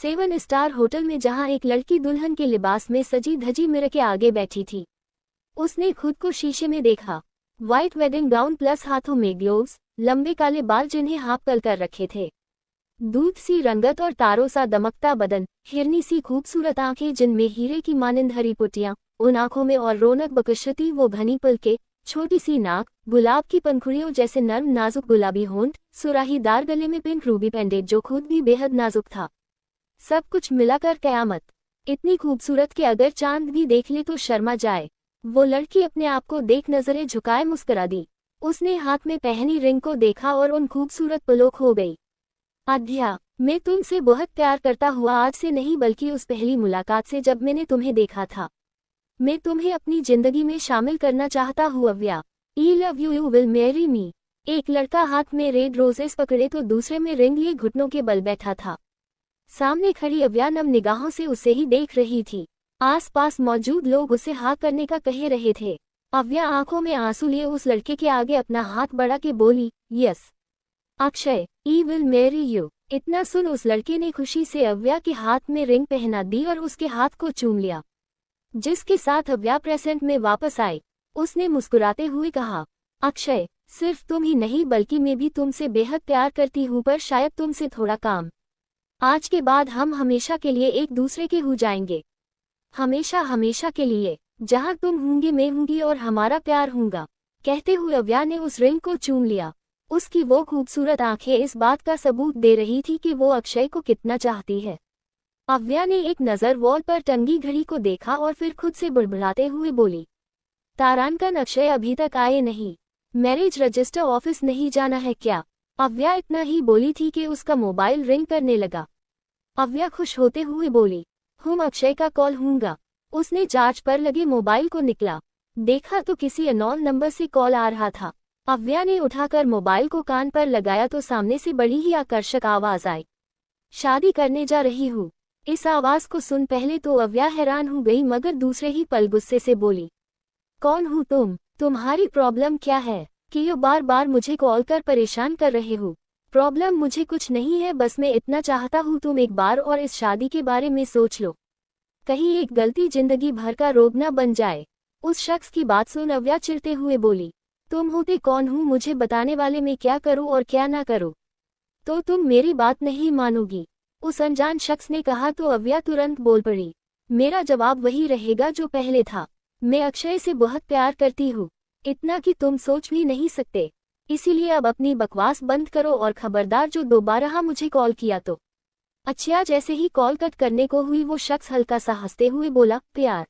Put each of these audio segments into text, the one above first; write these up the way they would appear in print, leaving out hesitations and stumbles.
7 star hotel में जहां एक लड़की दुल्हन के लिबास में सजी धजी मिरर के आगे बैठी थी। उसने खुद को शीशे में देखा। व्हाइट वेडिंग गाउन प्लस हाथों में ग्लोव्स, लंबे काले बाल जिन्हें हाफ कल कर रखे थे, दूध सी रंगत और तारों सा दमकता बदन, हिरनी सी खूबसूरत आंखें जिनमें हीरे की मानिंद हरी पुटियां, उन आंखों में और रौनक बकशती वो घनी पलके, छोटी सी नाक, गुलाब की पंखुड़ियों जैसे नर्म नाजुक गुलाबी होंठ, सुराहीदार गले में पिंक रूबी पेंडेंट जो खुद भी बेहद नाजुक था। सब कुछ मिलाकर कयामत। इतनी खूबसूरत कि अगर चांद भी देख ले तो शर्मा जाए। वो लड़की अपने आप को देख नजरें झुकाए मुस्कुरा दी। उसने हाथ में पहनी रिंग को देखा और उन खूबसूरत पलों खो गई। आध्या, मैं तुमसे बहुत प्यार करता हुआ आज से नहीं बल्कि उस पहली मुलाकात से जब मैंने तुम्हें देखा था। मैं तुम्हें अपनी जिंदगी में शामिल करना चाहता हूँ Avya. I love you, you will marry me. एक लड़का हाथ में रेड रोजेस पकड़े तो दूसरे में रिंग लिए घुटनों के बल बैठा था। सामने खड़ी अव्या नम निगाहों से उसे ही देख रही थी। आसपास मौजूद लोग उसे हाँ करने का कह रहे थे। अव्या आंखों में आंसू लिए उस लड़के के आगे अपना हाथ बढ़ा के बोली, yes Akshay, I will marry you. इतना सुन उस लड़के ने खुशी से अव्या के हाथ में रिंग पहना दी और उसके हाथ को चूम लिया। जिसके साथ अव्या प्रेजेंट में वापस आई। उसने मुस्कुराते हुए कहा, अक्षय, सिर्फ तुम ही नहीं बल्कि मैं भी तुमसे बेहद प्यार करती हूँ, पर शायद तुमसे थोड़ा काम। आज के बाद हम हमेशा के लिए एक दूसरे के हो जाएंगे। हमेशा हमेशा के लिए। जहाँ तुम होंगे मैं होंगी और हमारा प्यार होगा। कहते हुए अव्या ने उस रिंग को चूम लिया। उसकी वो खूबसूरत आंखें इस बात का सबूत दे रही थी कि वो अक्षय को कितना चाहती है। अव्या ने एक नज़र वॉल पर टंगी घड़ी को देखा और फिर खुद से बुड़बुड़ाते हुए बोली, तारांकन, अक्षय अभी तक आए नहीं। मैरिज रजिस्टर ऑफिस नहीं जाना है क्या? अव्या इतना ही बोली थी कि उसका मोबाइल रिंग करने लगा। अव्या खुश होते हुए बोली, अक्षय का कॉल होगा। उसने चार्ज पर लगे मोबाइल को निकला। देखा तो किसी अननोन नंबर से कॉल आ रहा था। अव्या ने उठाकर मोबाइल को कान पर लगाया तो सामने से बड़ी ही आकर्षक आवाज आई, शादी करने जा रही हूँ। इस आवाज को सुन पहले तो अव्या हैरान हो गई, मगर दूसरे ही पल गुस्से से बोली, कौन हो तुम? तुम्हारी प्रॉब्लम क्या है कि यो बार बार मुझे कॉल कर परेशान कर रहे हो? प्रॉब्लम मुझे कुछ नहीं है, बस मैं इतना चाहता हूँ तुम एक बार और इस शादी के बारे में सोच लो। कहीं एक गलती जिंदगी भर का रोग न बन जाए। उस शख्स की बात सुन अव्या चिढ़ते हुए बोली, तुम होते कौन हो मुझे बताने वाले? मैं क्या करूं और क्या ना करूं? तो तुम मेरी बात नहीं मानोगी? उस अनजान शख्स ने कहा तो अव्या तुरंत बोल पड़ी, मेरा जवाब वही रहेगा जो पहले था। मैं अक्षय से बहुत प्यार करती हूँ, इतना कि तुम सोच भी नहीं सकते। इसीलिए अब अपनी बकवास बंद करो और खबरदार जो दोबारा मुझे कॉल किया तो। अच्छा, जैसे ही कॉल कट करने को हुई वो शख्स हल्का सा हंसते हुए बोला, प्यार?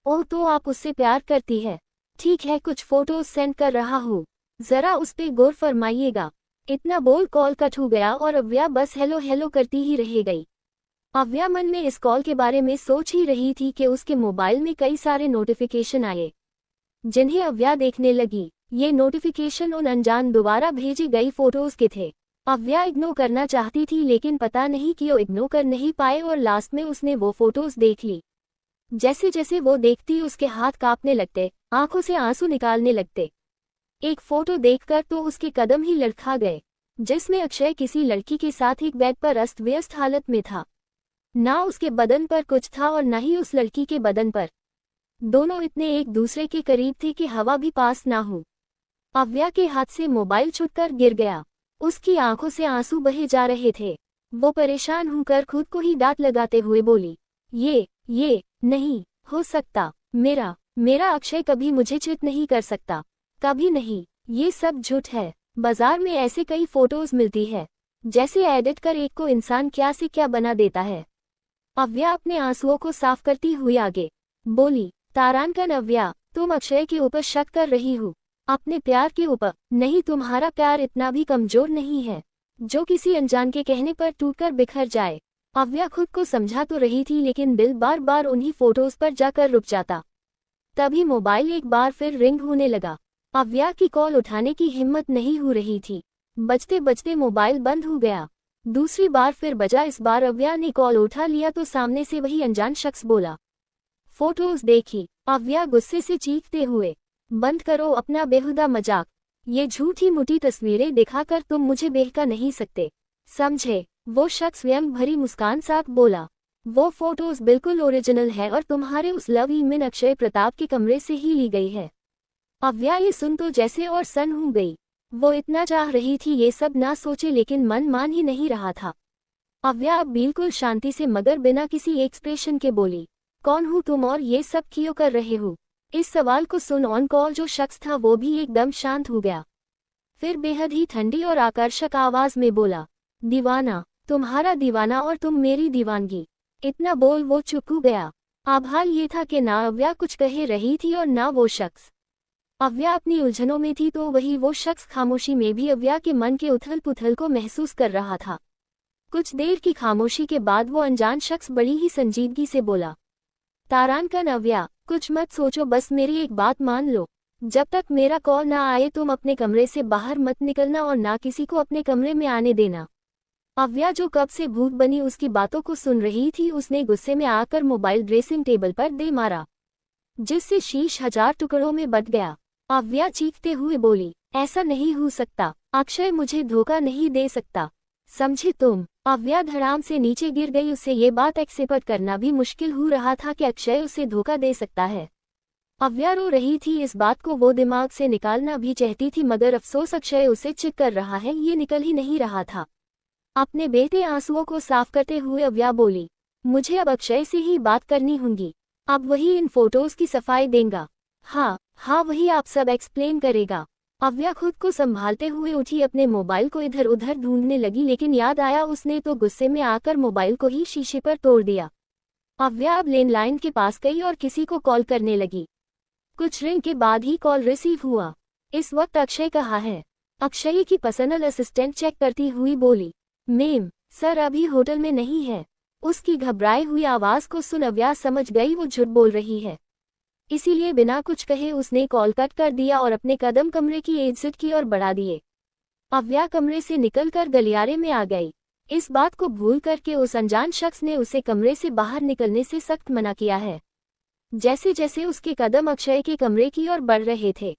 ओह, तो आप उससे प्यार करती है? ठीक है, कुछ फोटोज सेंड कर रहा हूँ, जरा उस पे गौर फरमाइएगा। इतना बोल कॉल कट हो गया और अव्या बस हेलो हेलो करती ही रह गई। अव्या मन में इस कॉल के बारे में सोच ही रही थी कि उसके मोबाइल में कई सारे नोटिफिकेशन आए, जिन्हें अव्या देखने लगी। ये नोटिफिकेशन उन अनजान दोबारा भेजी गई फोटोज के थे। अव्या इग्नोर करना चाहती थी, लेकिन पता नहीं क्यों इग्नोर कर नहीं पाए और लास्ट में उसने वो फोटोज देख ली। जैसे जैसे वो देखती उसके हाथ कांपने लगते, आंखों से आंसू निकालने लगते। एक फोटो देखकर तो उसके कदम ही लड़खा गए, जिसमें अक्षय किसी लड़की के साथ एक बेड पर अस्त व्यस्त हालत में था। ना उसके बदन पर कुछ था और न ही उस लड़की के बदन पर। दोनों इतने एक दूसरे के करीब थे कि हवा भी पास ना हो। अव्या के हाथ से मोबाइल छूटकर गिर गया। उसकी आंखों से आंसू बहे जा रहे थे। वो परेशान होकर खुद को ही दांत लगाते हुए बोली, ये नहीं हो सकता। मेरा अक्षय कभी मुझे चीट नहीं कर सकता, कभी नहीं। ये सब झूठ है। बाजार में ऐसे कई फोटोज मिलती है, जैसे एडिट कर एक को इंसान क्या से क्या बना देता है। अव्या अपने आंसुओं को साफ करती हुई आगे बोली, तारांकन अव्या, तुम अक्षय के ऊपर शक कर रही हो, अपने प्यार के ऊपर नहीं। तुम्हारा प्यार इतना भी कमजोर नहीं है जो किसी अनजान के कहने पर टूटकर बिखर जाए। अव्या खुद को समझा तो रही थी, लेकिन दिल बार बार उन्हीं फोटोज पर जाकर रुक जाता। तभी मोबाइल एक बार फिर रिंग होने लगा। अव्या की कॉल उठाने की हिम्मत नहीं हो रही थी। बजते बजते मोबाइल बंद हो गया। दूसरी बार फिर बजा। इस बार अव्या ने कॉल उठा लिया तो सामने से वही अनजान शख्स बोला, फोटोज देखी? अव्या गुस्से से चीखते हुए, बंद करो अपना बेहुदा मजाक। ये झूठी मूठी तस्वीरें दिखाकर तुम मुझे बहका नहीं सकते, समझे? वो शख्स व्यंग भरी मुस्कान साथ बोला, वो फोटोज बिल्कुल ओरिजिनल है और तुम्हारे उस लव ईमेल अक्षय प्रताप के कमरे से ही ली गई है। अव्या ये सुन तो जैसे और सन हो गई। वो इतना चाह रही थी ये सब ना सोचे, लेकिन मन मान ही नहीं रहा था। अव्या अब बिल्कुल शांति से मगर बिना किसी एक्सप्रेशन के बोली, कौन हो तुम और ये सब क्यों कर रहे हो? इस सवाल को सुन ऑन कॉल जो शख्स था वो भी एकदम शांत हो गया। फिर बेहद ही ठंडी और आकर्षक आवाज में बोला, दीवाना, तुम्हारा दीवाना और तुम मेरी दीवानगी। इतना बोल वो चुप हो गया। अब हाल ये था कि ना अव्या कुछ कह रही थी और ना वो शख्स। अव्या अपनी उलझनों में थी तो वही वो शख्स खामोशी में भी अव्या के मन के उथल पुथल को महसूस कर रहा था। कुछ देर की खामोशी के बाद वो अनजान शख्स बड़ी ही संजीदगी से बोला, तारांकन अव्या, कुछ मत सोचो, बस मेरी एक बात मान लो। जब तक मेरा कॉल ना आए तुम अपने कमरे से बाहर मत निकलना और ना किसी को अपने कमरे में आने देना। अव्या जो कब से भूत बनी उसकी बातों को सुन रही थी, उसने गुस्से में आकर मोबाइल ड्रेसिंग टेबल पर दे मारा, जिससे शीश 1000 टुकड़ों में बट गया। अव्या चीखते हुए बोली, ऐसा नहीं हो सकता, अक्षय मुझे धोखा नहीं दे सकता, समझे तुम? अव्या धड़ाम से नीचे गिर गई। उसे ये बात एक्सेप्ट करना भी मुश्किल हो रहा था कि अक्षय उसे धोखा दे सकता है। अव्या रो रही थी, इस बात को वो दिमाग से निकालना भी चाहती थी, मगर अफसोस अक्षय उसे चिट कर रहा है ये निकल ही नहीं रहा था। अपने बेटे आंसुओं को साफ करते हुए अव्या बोली, मुझे अब अक्षय से ही बात करनी होगी। अब वही इन फोटोज की सफाई देगा। हाँ वही आप सब एक्सप्लेन करेगा। अव्या खुद को संभालते हुए उठी, अपने मोबाइल को इधर उधर ढूंढने लगी, लेकिन याद आया उसने तो गुस्से में आकर मोबाइल को ही शीशे पर तोड़ दिया। अव्या अब लैंडलाइन के पास गई और किसी को कॉल करने लगी। कुछ रिंग के बाद ही कॉल रिसीव हुआ। इस वक्त अक्षय कहाँ है? अक्षय की पर्सनल असिस्टेंट चेक करती हुई बोली, मैम सर अभी होटल में नहीं है। उसकी घबराई हुई आवाज को सुन अव्या समझ गई वो झूठ बोल रही है, इसीलिए बिना कुछ कहे उसने कॉल कट कर दिया और अपने कदम कमरे की एग्जिट की ओर बढ़ा दिए। अव्या कमरे से निकलकर गलियारे में आ गई। इस बात को भूल करके उस अनजान शख्स ने उसे कमरे से बाहर निकलने से सख्त मना किया है। जैसे जैसे उसके कदम अक्षय के कमरे की ओर बढ़ रहे थे,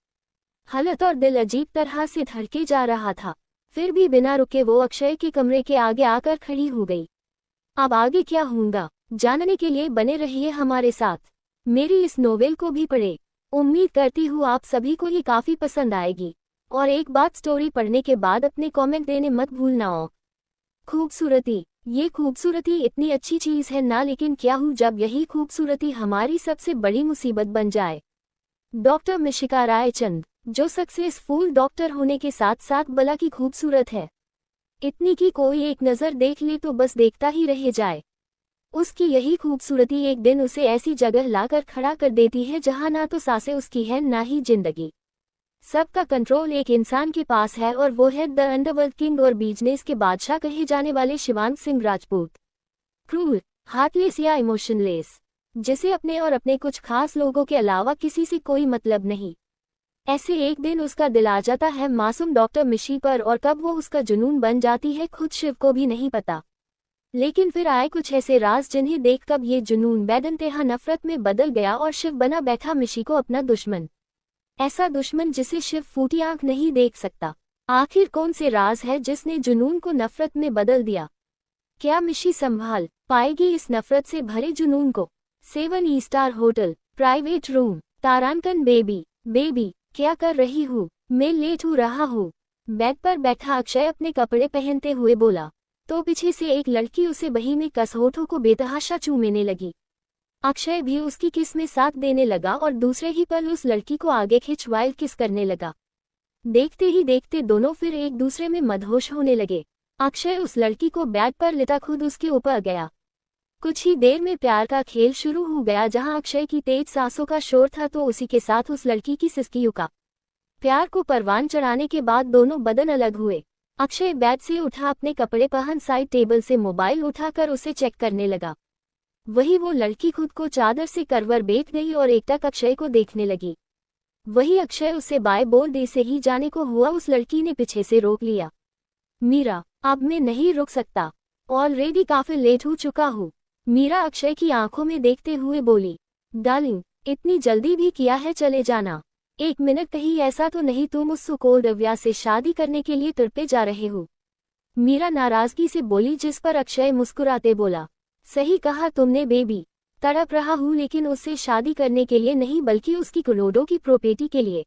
हालत और दिल अजीब तरह से धड़के जा रहा था। फिर भी बिना रुके वो अक्षय के कमरे के आगे आकर खड़ी हो गई। अब आगे क्या होगा जानने के लिए बने रहिए हमारे साथ। मेरी इस नोवेल को भी पढ़े। उम्मीद करती हूँ आप सभी को ये काफी पसंद आएगी। और एक बात, स्टोरी पढ़ने के बाद अपने कमेंट देने मत भूलना। खूबसूरती, ये खूबसूरती इतनी अच्छी चीज है ना, लेकिन क्या हो जब यही खूबसूरती हमारी सबसे बड़ी मुसीबत बन जाए। डॉक्टर मिशिका रायचंद, जो सक्सेसफुल डॉक्टर होने के साथ साथ बला की खूबसूरत है, इतनी कि कोई एक नज़र देख ले तो बस देखता ही रह जाए। उसकी यही खूबसूरती एक दिन उसे ऐसी जगह लाकर खड़ा कर देती है जहां ना तो सांसें उसकी है ना ही जिंदगी। सबका कंट्रोल एक इंसान के पास है और वो है द अंडरवर्ल्ड किंग और बिजनेस के बादशाह कहे जाने वाले शिवांग सिंह राजपूत। क्रूर, हार्टलेस या इमोशनलेस, जिसे अपने और अपने कुछ खास लोगों के अलावा किसी से कोई मतलब नहीं। ऐसे एक दिन उसका दिल आ जाता है मासूम डॉक्टर मिशी पर, और कब वो उसका जुनून बन जाती है खुद शिव को भी नहीं पता। लेकिन फिर आए कुछ ऐसे राज जिन्हें देख कब ये जुनून बेदंतेहा नफरत में बदल गया और शिव बना बैठा मिशी को अपना दुश्मन। ऐसा दुश्मन जिसे शिव फूटी आंख नहीं देख सकता। आखिर कौन से राज है जिसने जुनून को नफरत में बदल दिया? क्या मिशी संभाल पाएगी इस नफरत से भरे जुनून को? 7 स्टार होटल, प्राइवेट रूम। तारांकन बेबी क्या कर रही हूँ? मैं लेट हो रहा हूँ। बेड पर बैठा अक्षय अपने कपड़े पहनते हुए बोला तो पीछे से एक लड़की उसे बही में कस होठों को बेतहाशा चूमने लगी। अक्षय भी उसकी किस में साथ देने लगा और दूसरे ही पल उस लड़की को आगे खिंच वाइल्ड किस करने लगा। देखते ही देखते दोनों फिर एक दूसरे में मदहोश होने लगे। अक्षय उस लड़की को बेड पर लेटा खुद उसके ऊपर गया। कुछ ही देर में प्यार का खेल शुरू हो गया। जहां अक्षय की तेज सांसों का शोर था तो उसी के साथ उस लड़की की सिसकियों का। प्यार को परवान चढ़ाने के बाद दोनों बदन अलग हुए। अक्षय बेड से उठा, अपने कपड़े पहन साइड टेबल से मोबाइल उठाकर उसे चेक करने लगा। वही वो लड़की खुद को चादर से करवर बैठ गई और एकटक अक्षय को देखने लगी। वही अक्षय उससे बाय बोल दे से ही जाने को हुआ, उस लड़की ने पीछे से रोक लिया। मीरा, अब मैं नहीं रुक सकता, ऑलरेडी काफी लेट हो चुका हूँ। मीरा अक्षय की आंखों में देखते हुए बोली, डार्लिंग इतनी जल्दी भी किया है चले जाना? 1 मिनट कहीं ऐसा तो नहीं तुम उस सुकोल अव्या से शादी करने के लिए तड़पे जा रहे हो? मीरा नाराजगी से बोली, जिस पर अक्षय मुस्कुराते बोला, सही कहा तुमने बेबी, तड़प रहा हूँ लेकिन उससे शादी करने के लिए नहीं बल्कि उसकी करोड़ों की प्रॉपर्टी के लिए,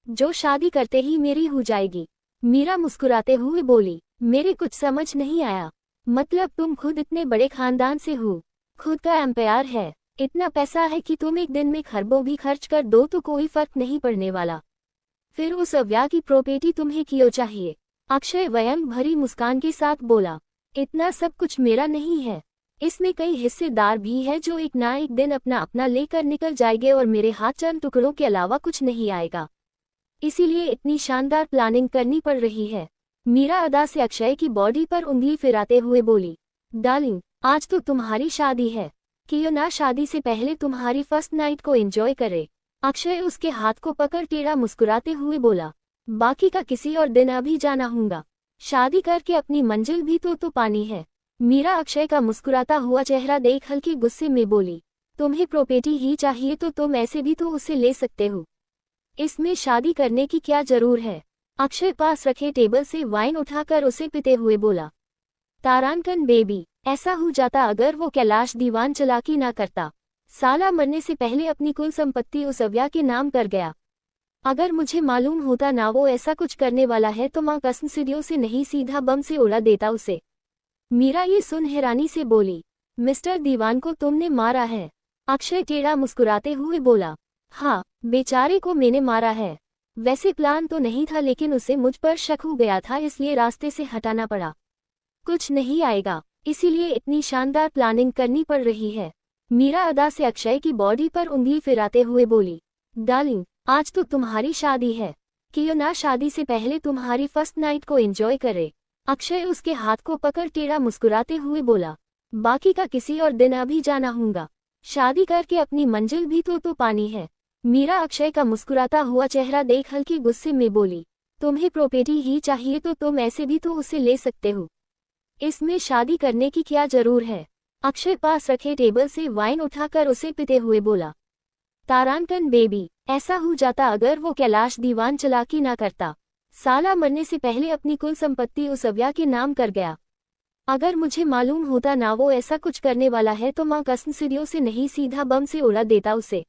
जो शादी करते ही मेरी हो जाएगी। मीरा मुस्कुराते हुए बोली, मेरे कुछ समझ नहीं आया, मतलब तुम खुद इतने बड़े खानदान से हो, खुद का एम्पायर है, इतना पैसा है कि तुम एक दिन में खरबों भी खर्च कर दो तो कोई फर्क नहीं पड़ने वाला, फिर उस अव्या की प्रॉपर्टी तुम्हें क्यों चाहिए? अक्षय व्यंग भरी मुस्कान के साथ बोला, इतना सब कुछ मेरा नहीं है, इसमें कई हिस्सेदार भी है जो एक ना एक दिन अपना अपना लेकर निकल जाएंगे और मेरे हाथ चंद टुकड़ों के अलावा कुछ नहीं आएगा, इसीलिए इतनी शानदार प्लानिंग करनी पड़ रही है। मीरा अदा से अक्षय की बॉडी पर उंगली फिराते हुए बोली, डार्लिंग, आज तो तुम्हारी शादी है, क्यों ना शादी से पहले तुम्हारी फर्स्ट नाइट को एंजॉय करे। अक्षय उसके हाथ को पकड़ टेढ़ा मुस्कुराते हुए बोला, बाकी का किसी और दिन अभी जाना होगा, शादी करके अपनी मंजिल भी तो पानी है। मीरा अक्षय का मुस्कुराता हुआ चेहरा देख हल्के गुस्से में बोली, तुम्हें प्रॉपर्टी ही चाहिए तो तुम ऐसे भी तो उसे ले सकते हो, इसमें शादी करने की क्या जरूर है। अक्षय पास रखे टेबल से वाइन उठाकर उसे पीते हुए बोला, तारांकन बेबी, ऐसा हो जाता अगर वो कैलाश दीवान चालाकी ना करता, साला मरने से पहले अपनी कुल संपत्ति उस अव्या के नाम कर गया। अगर मुझे मालूम होता ना वो ऐसा कुछ करने वाला है तो माँ कसम सीढ़ियों से नहीं सीधा बम से उड़ा देता उसे। मीरा ये सुन हैरानी से बोली, मिस्टर दीवान को तुमने मारा है? अक्षय टेढ़ा मुस्कुराते हुए बोला, हाँ, बेचारे को मैंने मारा है, वैसे प्लान तो नहीं था लेकिन उसे मुझ पर शक हो गया था इसलिए रास्ते से हटाना पड़ा, कुछ नहीं आएगा इसीलिए इतनी शानदार प्लानिंग करनी पड़ रही है। मीरा अदा से अक्षय की बॉडी पर उंगली फिराते हुए बोली, डार्लिंग, आज तो तुम्हारी शादी है, क्यों ना शादी से पहले तुम्हारी फर्स्ट नाइट को एंजॉय करे। अक्षय उसके हाथ को पकड़ टेढ़ा मुस्कुराते हुए बोला, बाकी का किसी और दिन अभी जाना होगा, शादी करके अपनी मंजिल भी तो पानी है। मीरा अक्षय का मुस्कुराता हुआ चेहरा देख हल्के गुस्से में बोली, तुम्हें प्रॉपर्टी ही चाहिए तो तुम ऐसे भी तो उसे ले सकते हो, इसमें शादी करने की क्या जरूर है। अक्षय पास रखे टेबल से वाइन उठाकर उसे पीते हुए बोला, तारांकन बेबी, ऐसा हो जाता अगर वो कैलाश दीवान चालाकी ना करता, साला मरने से पहले अपनी कुल संपत्ति उस अव्या के नाम कर गया। अगर मुझे मालूम होता ना वो ऐसा कुछ करने वाला है तो माँ कसम सीढ़ियों से नहीं सीधा बम से उड़ा देता उसे।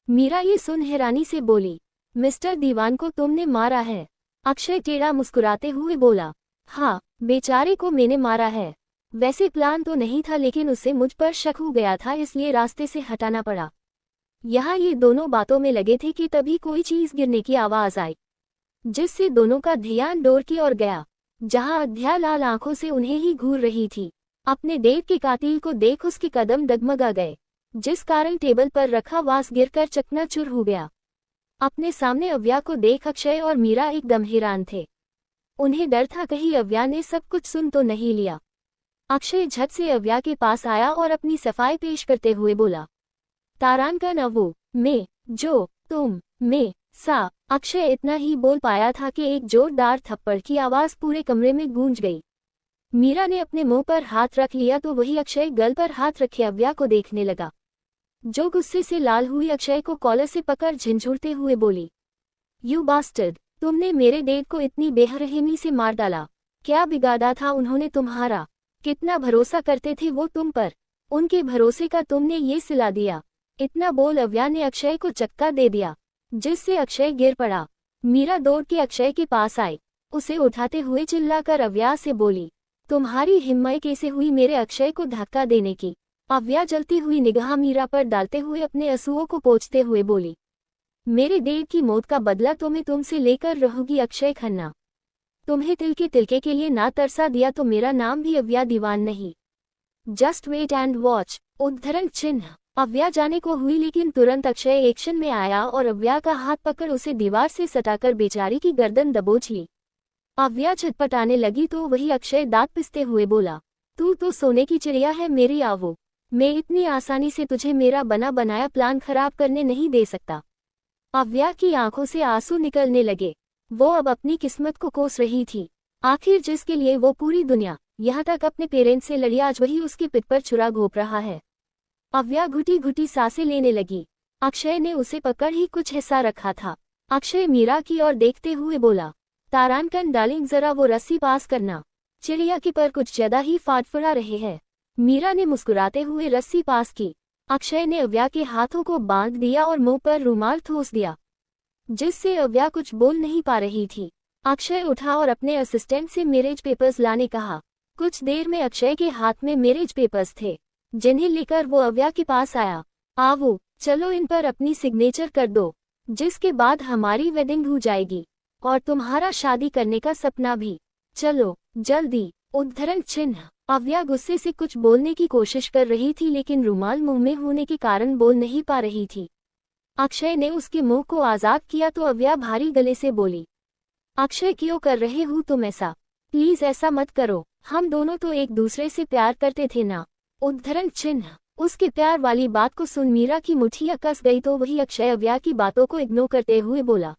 मीरा ये सुन हैरानी से बोली, मिस्टर दीवान को तुमने मारा है? अक्षय टेढ़ा मुस्कुराते हुए बोला, हाँ, बेचारे को मैंने मारा है, वैसे प्लान तो नहीं था लेकिन उसे मुझ पर शक हो गया था इसलिए रास्ते से हटाना पड़ा। यहाँ ये दोनों बातों में लगे थे कि तभी कोई चीज गिरने की आवाज आई, जिससे दोनों का ध्यान डोर की ओर गया, जहाँ अध्या लाल आंखों से उन्हें ही घूर रही थी। अपने देव के कातिल को देख उसके कदम डगमगा गए, जिस कारण टेबल पर रखा वास गिरकर चकनाचूर हो गया। अपने सामने अव्या को देख अक्षय और मीरा एकदम हैरान थे, उन्हें डर था कहीं अव्या ने सब कुछ सुन तो नहीं लिया। अक्षय झट से अव्या के पास आया और अपनी सफाई पेश करते हुए बोला, तारांकन अवो मैं जो तुम में सा। अक्षय इतना ही बोल पाया था कि एक जोरदार थप्पड़ की आवाज पूरे कमरे में गूंज गई। मीरा ने अपने मुंह पर हाथ रख लिया तो वही अक्षय गल पर हाथ रखे अव्या को देखने लगा, जो गुस्से से लाल हुई अक्षय को कॉलर से पकड़ झंझोड़ते हुए बोली, यू बास्टर्ड, तुमने मेरे देव को इतनी बेरहमी से मार डाला, क्या बिगाड़ा था उन्होंने तुम्हारा? कितना भरोसा करते थे वो तुम पर, उनके भरोसे का तुमने ये सिला दिया। इतना बोल अव्या ने अक्षय को चक्का दे दिया, जिससे अक्षय गिर पड़ा। मीरा दौड़ के अक्षय के पास आई, उसे उठाते हुए चिल्लाकर अव्या से बोली, तुम्हारी हिम्मत कैसे हुई मेरे अक्षय को धक्का देने की? अव्या जलती हुई निगाह मीरा पर डालते हुए अपने आंसुओं को पोंछते हुए बोली, मेरे देव की मौत का बदला तो मैं तुमसे लेकर रहूंगी अक्षय खन्ना। तुम्हें तिलके तिलके के लिए ना तरसा दिया तो मेरा नाम भी अव्या दीवान नहीं। Just wait and watch. उद्धरण चिन्ह। अव्या जाने को हुई लेकिन तुरंत अक्षय एक्शन में आया और अव्या का हाथ पकड़ उसे दीवार से सटाकर बेचारी की गर्दन दबोच ली। अव्या छटपटाने लगी तो वही अक्षय दांत पिसते हुए बोला, तू तो सोने की चिड़िया है मेरी आवो, मैं इतनी आसानी से तुझे मेरा बना बनाया प्लान खराब करने नहीं दे सकता। अव्या की आंखों से आंसू निकलने लगे, वो अब अपनी किस्मत को कोस रही थी। आखिर जिसके लिए वो पूरी दुनिया, यहाँ तक अपने पेरेंट्स से लड़ी, आज वही उसके पिट पर छुरा घोंप रहा है। अव्या घुटी घुटी सांसें लेने लगी। अक्षय ने उसे पकड़ ही कुछ हिस्सा रखा था। अक्षय मीरा की ओर देखते हुए बोला, तारांकन डार्लिंग जरा वो रस्सी पास करना। चिड़िया के पर कुछ ज्यादा ही फाड़फड़ा रहे हैं। मीरा ने मुस्कुराते हुए रस्सी पास की। अक्षय ने अव्या के हाथों को बांध दिया और मुंह पर रुमाल ठूस दिया, जिससे अव्या कुछ बोल नहीं पा रही थी। अक्षय उठा और अपने असिस्टेंट से मैरिज पेपर्स लाने कहा। कुछ देर में अक्षय के हाथ में मैरिज पेपर्स थे, जिन्हें लेकर वो अव्या के पास आया। आवो, चलो इन पर अपनी सिग्नेचर कर दो, जिसके बाद हमारी वेडिंग हो जाएगी और तुम्हारा शादी करने का सपना भी। चलो जल्दी। उद्धरण चिन्ह। अव्या गुस्से से कुछ बोलने की कोशिश कर रही थी, लेकिन रुमाल मुंह में होने के कारण बोल नहीं पा रही थी। अक्षय ने उसके मुंह को आजाद किया तो अव्या भारी गले से बोली, अक्षय क्यों कर रहे हो तुम ऐसा? प्लीज ऐसा मत करो, हम दोनों तो एक दूसरे से प्यार करते थे ना। उद्धरण चिन्ह। उसके प्यार वाली बात को सुन मीरा की मुठ्ठियां कस गई तो वही अक्षय अव्या की बातों को इग्नोर करते हुए बोला,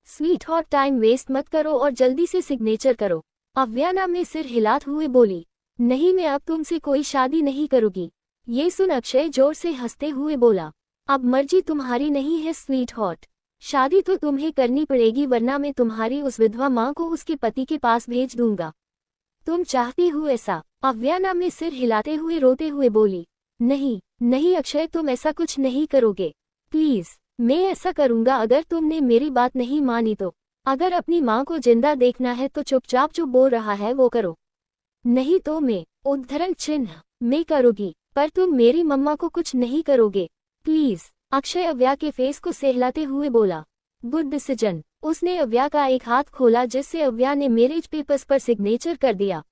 स्वीट हॉट टाइम वेस्ट मत करो और जल्दी से सिग्नेचर करो। अव्या ना में सिर हिलाते हुए बोली, नहीं मैं अब तुमसे कोई शादी नहीं करूंगी। ये सुन अक्षय जोर से हंसते हुए बोला, अब मर्जी तुम्हारी नहीं है स्वीट हॉट, शादी तो तुम्हें करनी पड़ेगी वरना मैं तुम्हारी उस विधवा माँ को उसके पति के पास भेज दूंगा। तुम चाहती हो ऐसा? अव्या ना में सिर हिलाते हुए रोते हुए बोली, नहीं नहीं अक्षय तुम ऐसा कुछ नहीं करोगे, प्लीज। मैं ऐसा करूंगा अगर तुमने मेरी बात नहीं मानी तो। अगर अपनी माँ को जिंदा देखना है तो चुपचाप जो बोल रहा है वो करो, नहीं तो मैं। उद्धरण चिन्ह। मैं करूंगी, पर तुम मेरी मम्मा को कुछ नहीं करोगे, प्लीज। अक्षय अव्या के फेस को सहलाते हुए बोला, गुड डिसीजन। उसने अव्या का एक हाथ खोला जिससे अव्या ने मैरिज पेपर्स पर सिग्नेचर कर दिया।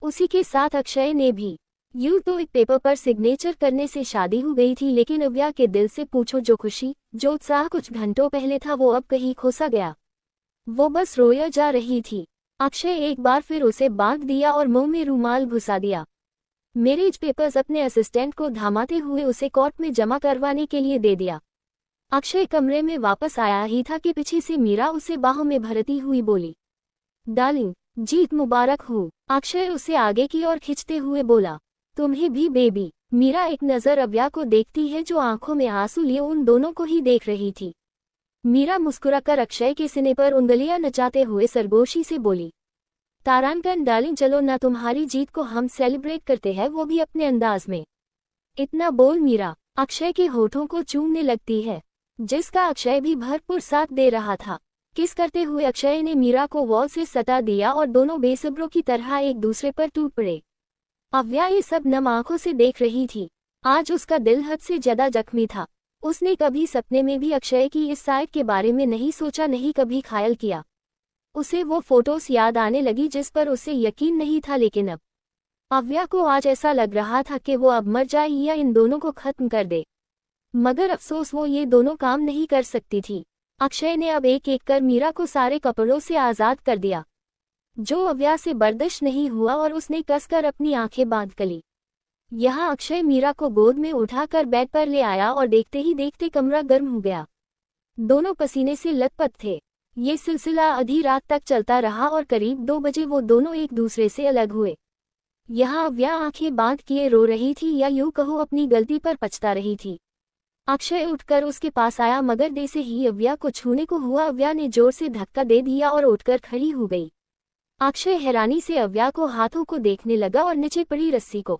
उसी के साथ अक्षय ने भी। यूं तो एक पेपर पर सिग्नेचर करने से शादी हो गई थी, लेकिन अव्या के दिल से पूछो जो खुशी, जो उत्साह कुछ घंटों पहले था वो अब कहीं खो सा गया। वो बस रोया जा रही थी। अक्षय एक बार फिर उसे बांध दिया और मुंह में रुमाल घुसा दिया। मैरिज पेपर्स अपने असिस्टेंट को धामाते हुए उसे कोर्ट में जमा करवाने के लिए दे दिया। अक्षय कमरे में वापस आया ही था कि पीछे से मीरा उसे बाहों में भरती हुई बोली, डार्लिंग जीत मुबारक हो। अक्षय उसे आगे की ओर खींचते हुए बोला, तुम्हें भी बेबी। मीरा एक नजर अव्या को देखती है जो आंखों में आंसू लिए उन दोनों को ही देख रही थी। मीरा मुस्कुराकर अक्षय के सीने पर उंगलियां नचाते हुए सरगोशी से बोली, तारांकन डार्लिंग चलो ना, तुम्हारी जीत को हम सेलिब्रेट करते हैं, वो भी अपने अंदाज में। इतना बोल मीरा अक्षय के होठों को चूमने लगती है, जिसका अक्षय भी भरपूर साथ दे रहा था। किस करते हुए अक्षय ने मीरा को वॉल से सटा दिया और दोनों बेसब्रों की तरह एक दूसरे पर टूट पड़े। अव्या ये सब नम आंखों से देख रही थी। आज उसका दिल हद से ज्यादा जख्मी था। उसने कभी सपने में भी अक्षय की इस साइड के बारे में नहीं सोचा, नहीं कभी ख्याल किया। उसे वो फोटोज याद आने लगी जिस पर उसे यकीन नहीं था, लेकिन अब अव्या को आज ऐसा लग रहा था कि वो अब मर जाए या इन दोनों को खत्म कर दे। मगर अफसोस वो ये दोनों काम नहीं कर सकती थी। अक्षय ने अब एक एक कर मीरा को सारे कपड़ों से आजाद कर दिया, जो अव्या से बर्दाश्त नहीं हुआ और उसने कसकर अपनी आंखें बांध ली। यहाँ अक्षय मीरा को गोद में उठाकर बेड पर ले आया और देखते ही देखते कमरा गर्म हो गया। दोनों पसीने से लथपथ थे। ये सिलसिला आधी रात तक चलता रहा और करीब 2 बजे वो दोनों एक दूसरे से अलग हुए। यहाँ अव्या आंखें बांध किए रो रही थी, या यूं कहो अपनी गलती पर पछता रही थी। अक्षय उठकर उसके पास आया, मगर जैसे ही अव्या को छूने को हुआ अव्या ने जोर से धक्का दे दिया और उठकर खड़ी हो गई। अक्षय हैरानी से अव्या को हाथों को देखने लगा और नीचे पड़ी रस्सी को,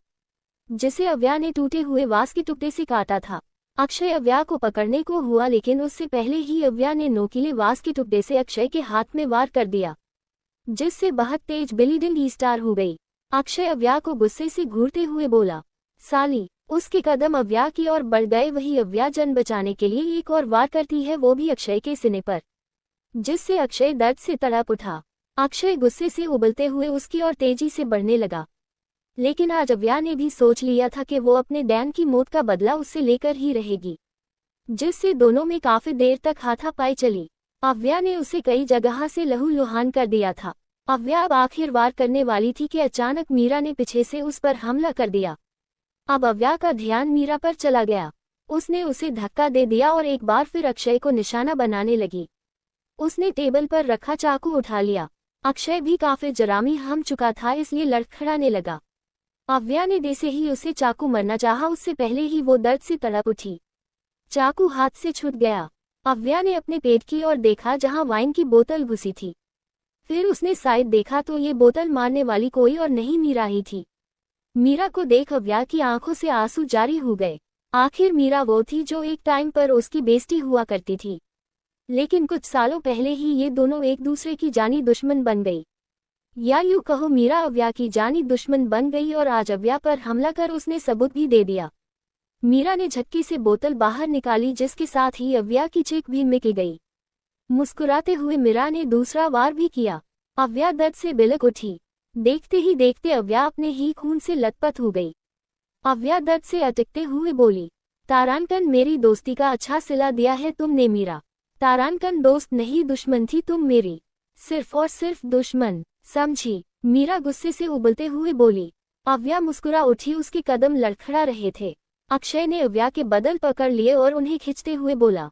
जिसे अव्या ने टूटे हुए वास के टुकड़े से काटा था। अक्षय अव्या को पकड़ने को हुआ, लेकिन उससे पहले ही अव्या ने नोकीले वास के टुकड़े से अक्षय के हाथ में वार कर दिया, जिससे बहुत तेज ब्लीडिंग स्टार्ट हो गई। अक्षय अव्या को गुस्से से घूरते हुए बोला, साली। उसके कदम अव्या की ओर बढ़ गए। वही अव्या जान बचाने के लिए एक और वार करती है, वो भी अक्षय के सीने पर, जिससे अक्षय दर्द से तड़प उठा। अक्षय गुस्से से उबलते हुए उसकी ओर तेजी से बढ़ने लगा, लेकिन आज अव्या ने भी सोच लिया था कि वो अपने डैन की मौत का बदला उससे लेकर ही रहेगी, जिससे दोनों में काफी देर तक हाथापाई चली। अव्या ने उसे कई जगह से लहूलुहान कर दिया था। अव्या अब आखिर वार करने वाली थी कि अचानक मीरा ने पीछे से उस पर हमला कर दिया। अब अव्या का ध्यान मीरा पर चला गया। उसने उसे धक्का दे दिया और एक बार फिर अक्षय को निशाना बनाने लगी। उसने टेबल पर रखा चाकू उठा लिया। अक्षय भी काफी जरामी हम चुका था, इसलिए लड़खड़ाने लगा। अव्या ने जैसे ही उसे चाकू मारना चाहा, उससे पहले ही वो दर्द से तड़प उठी। चाकू हाथ से छूट गया। अव्या ने अपने पेट की ओर देखा, जहां वाइन की बोतल घुसी थी। फिर उसने साइड देखा तो ये बोतल मारने वाली कोई और नहीं मीरा ही थी। मीरा को देख अव्या की आंखों से आंसू जारी हो गए। आखिर मीरा वो थी जो एक टाइम पर उसकी बेइज्जती हुआ करती थी, लेकिन कुछ सालों पहले ही ये दोनों एक दूसरे की जानी दुश्मन बन गई। या यूं कहो मीरा अव्या की जानी दुश्मन बन गई और आज अव्या पर हमला कर उसने सबूत भी दे दिया। मीरा ने झटके से बोतल बाहर निकाली जिसके साथ ही अव्या की चीख भी मिट गई। मुस्कुराते हुए मीरा ने दूसरा वार भी किया। अव्या दर्द से बिलक उठी। देखते ही देखते अव्या अपने ही खून से लथपथ हो गई। अव्या दर्द से अटकते हुए बोली, तारांकन मेरी दोस्ती का अच्छा सिला दिया है तुमने मीरा। तारांकन दोस्त नहीं दुश्मन थी तुम मेरी, सिर्फ और सिर्फ दुश्मन, समझी? मीरा गुस्से से उबलते हुए बोली। अव्या मुस्कुरा उठी। उसके कदम लड़खड़ा रहे थे। अक्षय ने अव्या के बदल पकड़ लिए और उन्हें खींचते हुए बोला,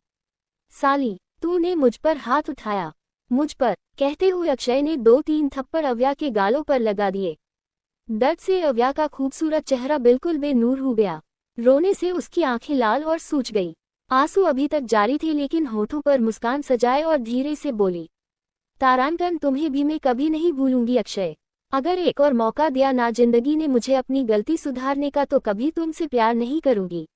साली तूने मुझ पर हाथ उठाया, मुझ पर? कहते हुए अक्षय ने 2-3 थप्पड़ अव्या के गालों पर लगा दिए। दर्द से अव्या का खूबसूरत चेहरा बिल्कुल बेनूर हो गया। रोने से उसकी आंखें लाल और सूज गई। आंसू अभी तक जारी थे लेकिन होठों पर मुस्कान सजाए और धीरे से बोली, तारांकन तुम्हें भी मैं कभी नहीं भूलूंगी अक्षय। अगर एक और मौका दिया ना जिंदगी ने मुझे अपनी गलती सुधारने का तो कभी तुमसे प्यार नहीं करूंगी,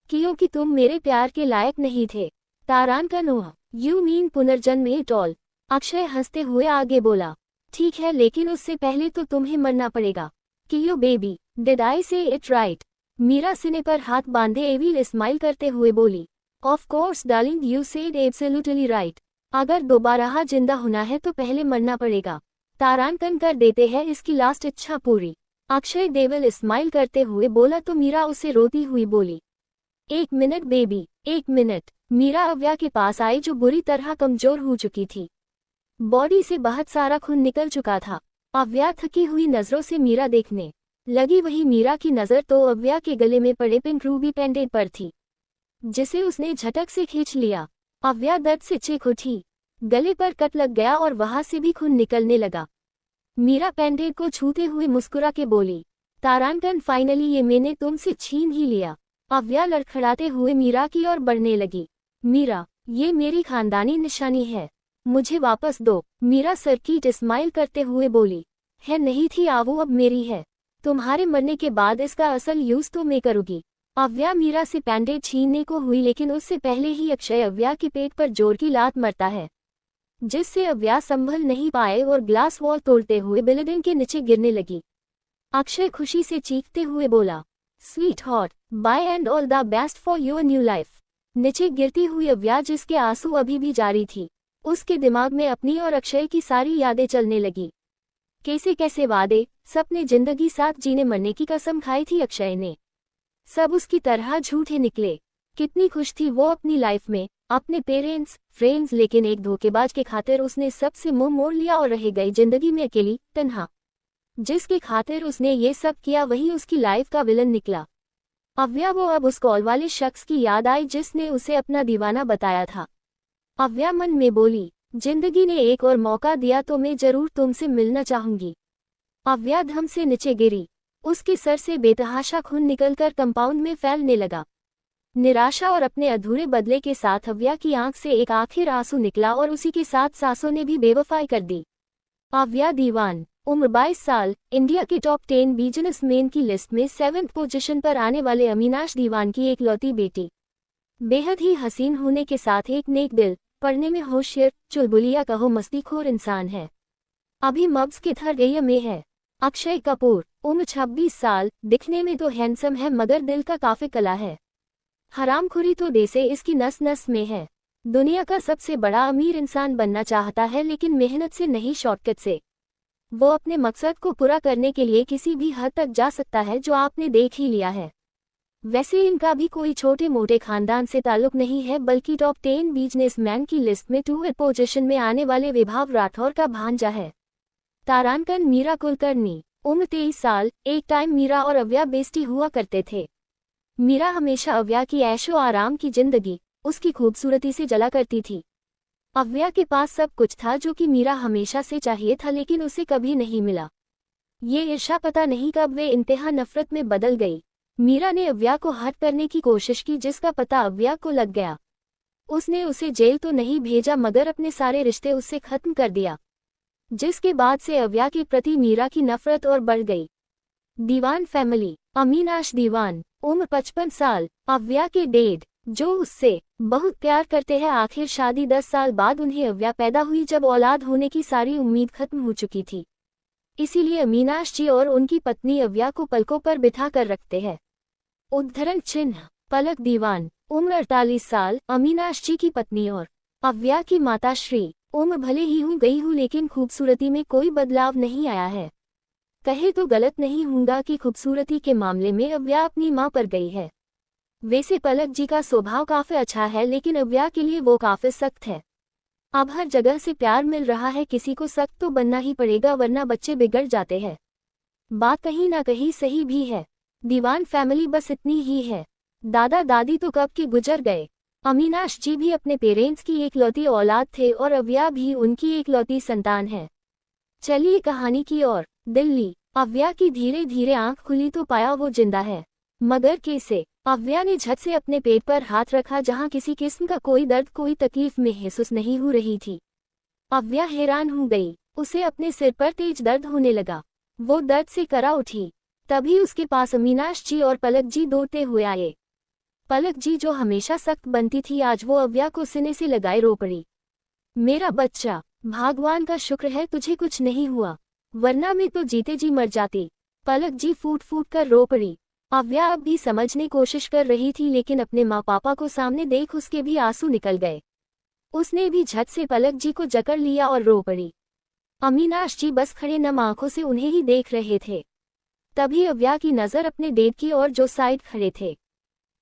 क्योंकि तुम मेरे प्यार के लायक नहीं थे। तारांकन ओह यू मीन पुनर्जन्म एट ऑल? अक्षय हंसते हुए आगे बोला, ठीक है लेकिन उससे पहले तो तुम्हें मरना पड़ेगा। कियो बेबी, डिड आई से इट राइट? मीरा सीने पर हाथ बांधे एविल स्माइल करते हुए बोली, of course darling you said absolutely right. अगर दोबारा जिंदा होना है तो पहले मरना पड़ेगा। तारांकन कर देते हैं इसकी लास्ट इच्छा पूरी। अक्षय देवल स्माइल करते हुए बोला तो मीरा उसे रोती हुई बोली, 1 मिनट बेबी, 1 मिनट। मीरा अव्या के पास आई जो बुरी तरह कमजोर हो चुकी थी। बॉडी से बहुत सारा खून निकल चुका था। अव्या थकी हुई नजरों से मीरा देखने लगी। वही मीरा की नजर तो अव्या के गले में पड़े पिंक रूबी पेंडेंट पर थी, जिसे उसने झटक से खींच लिया। अव्या दर्द से चीख उठी। गले पर कट लग गया और वहां से भी खून निकलने लगा। मीरा पेंडेंट को छूते हुए मुस्कुरा के बोली, तारांकन फाइनली ये मैंने तुमसे छीन ही लिया। अव्या लड़खड़ाते हुए मीरा की ओर बढ़ने लगी। मीरा, ये मेरी खानदानी निशानी है, मुझे वापस दो। मीरा सरकीट स्माइल करते हुए बोली, है नहीं थी आवो अब मेरी है। तुम्हारे मरने के बाद इसका असल यूज तो मैं करूंगी। अव्या मीरा से पेंडेंट छीनने को हुई लेकिन उससे पहले ही अक्षय अव्या के पेट पर जोर की लात मारता है, जिससे अव्या संभल नहीं पाए और ग्लास वॉल तोड़ते हुए बिल्डिंग के नीचे गिरने लगी। अक्षय खुशी से चीखते हुए बोला, sweetheart, bye and all the best for your new life. नीचे गिरती हुई अव्या जिसके आंसू अभी भी जारी थी, उसके दिमाग में अपनी और अक्षय की सारी यादें चलने लगी। कैसे कैसे वादे, सपने, जिंदगी साथ जीने मरने की कसम खाई थी अक्षय ने, सब उसकी तरह झूठे निकले। कितनी खुश थी वो अपनी लाइफ में, अपने पेरेंट्स, फ्रेंड्स, लेकिन एक धोखेबाज के खातिर उसने सबसे मुंह मोड़ लिया और रह गई जिंदगी में अकेली, तन्हा। जिसके खातिर उसने ये सब किया वही उसकी लाइफ का विलन निकला। अव्या वो अब उस कॉल वाले शख्स की याद आई जिसने उसे अपना दीवाना बताया था। अव्या मन में बोली, जिंदगी ने एक और मौका दिया तो मैं जरूर तुमसे मिलना चाहूंगी। अव्या धम से नीचे गिरी। उसके सर से बेतहाशा खून निकलकर कंपाउंड में फैलने लगा। निराशा और अपने अधूरे बदले के साथ अव्या की आंख से एक आखिर आंसू निकला और उसी के साथ सांसों ने भी बेवफाई कर दी। अव्या दीवान, उम्र 22 साल, इंडिया के टॉप 10 बिजनेसमैन की लिस्ट में 7th पोजीशन पर आने वाले अविनाश दीवान की एकलौती बेटी। बेहद ही हसीन होने के साथ एक नेक दिल, पढ़ने में होशियार, चुलबुलिया कहो मस्तीखोर इंसान है। अभी मब्स के थर्ड में है। अक्षय कपूर, उम्र 26 साल, दिखने में तो हैंडसम है मगर दिल का काफी कला है। हरामखोरी तो देसे इसकी नस नस में है। दुनिया का सबसे बड़ा अमीर इंसान बनना चाहता है लेकिन मेहनत से नहीं शॉर्टकट से। वो अपने मकसद को पूरा करने के लिए किसी भी हद तक जा सकता है जो आपने देख ही लिया है। वैसे इनका भी कोई छोटे मोटे खानदान से ताल्लुक नहीं है बल्कि टॉप 10 बिजनेसमैन की लिस्ट में 2th पोजीशन में आने वाले विभाव राठौर का भांजा है। तारांकन मीरा कुलकर्णी, उम्र 23 साल, एक टाइम मीरा और अव्या बेस्टी हुआ करते थे। मीरा हमेशा अव्या की ऐशो आराम की जिंदगी, उसकी खूबसूरती से जला करती थी। अव्या के पास सब कुछ था जो कि मीरा हमेशा से चाहिए था लेकिन उसे कभी नहीं मिला। ये ईर्ष्या पता नहीं कब वे इंतहा नफरत में बदल गई। मीरा ने अव्या को हर्ट करने की कोशिश की जिसका पता अव्या को लग गया। उसने उसे जेल तो नहीं भेजा मगर अपने सारे रिश्ते उससे खत्म कर दिया। जिसके बाद से अव्या के प्रति मीरा की नफरत और बढ़ गई। दीवान फैमिली। अमीनाश दीवान, उम्र 55 साल, अव्या के डैड, जो उससे बहुत प्यार करते हैं। आखिर शादी 10 साल बाद उन्हें अव्या पैदा हुई, जब औलाद होने की सारी उम्मीद खत्म हो चुकी थी। इसीलिए अमीनाश जी और उनकी पत्नी अव्या को पलकों पर बिठा कर रखते हैं। उद्धरण चिन्ह। पलक दीवान, उम्र 48 साल, अमीनाश जी की पत्नी और अव्या की माता श्री। उम्र भले ही हो गई हूँ लेकिन खूबसूरती में कोई बदलाव नहीं आया है। कहे तो गलत नहीं होगा कि खूबसूरती के मामले में अव्या अपनी मां पर गई है। वैसे पलक जी का स्वभाव काफी अच्छा है लेकिन अव्या के लिए वो काफी सख्त है। अब हर जगह से प्यार मिल रहा है, किसी को सख्त तो बनना ही पड़ेगा वरना बच्चे बिगड़ जाते हैं। बात कहीं ना कहीं सही भी है। दीवान फैमिली बस इतनी ही है। दादा दादी तो कब के गुजर गए। अमीनाश जी भी अपने पेरेंट्स की एकलौती औलाद थे और अव्या भी उनकी एकलौती संतान है। चलिए कहानी की ओर। दिल्ली। अव्या की धीरे धीरे आंख खुली तो पाया वो जिंदा है, मगर कैसे। अव्या ने झट से अपने पेट पर हाथ रखा, जहां किसी किस्म का कोई दर्द कोई तकलीफ महसूस नहीं हो रही थी। अव्या हैरान हो गई। उसे अपने सिर पर तेज दर्द होने लगा। वो दर्द से करा उठी। तभी उसके पास अमीनाश जी और पलक जी दौड़ते हुए आए। पलक जी जो हमेशा सख्त बनती थी, आज वो अव्या को सीने से लगाए रो पड़ी। मेरा बच्चा, भगवान का शुक्र है तुझे कुछ नहीं हुआ, वरना मैं तो जीते जी मर जाती। पलक जी फूट फूट कर रो पड़ी। अव्या अब भी समझने कोशिश कर रही थी लेकिन अपने माँ पापा को सामने देख उसके भी आंसू निकल गए। उसने भी झट से पलक जी को जकड़ लिया और रो पड़ी। अमीनाश जी बस खड़े नम आंखों से उन्हें ही देख रहे थे। तभी अव्या की नजर अपने डैड की ओर जो साइड खड़े थे।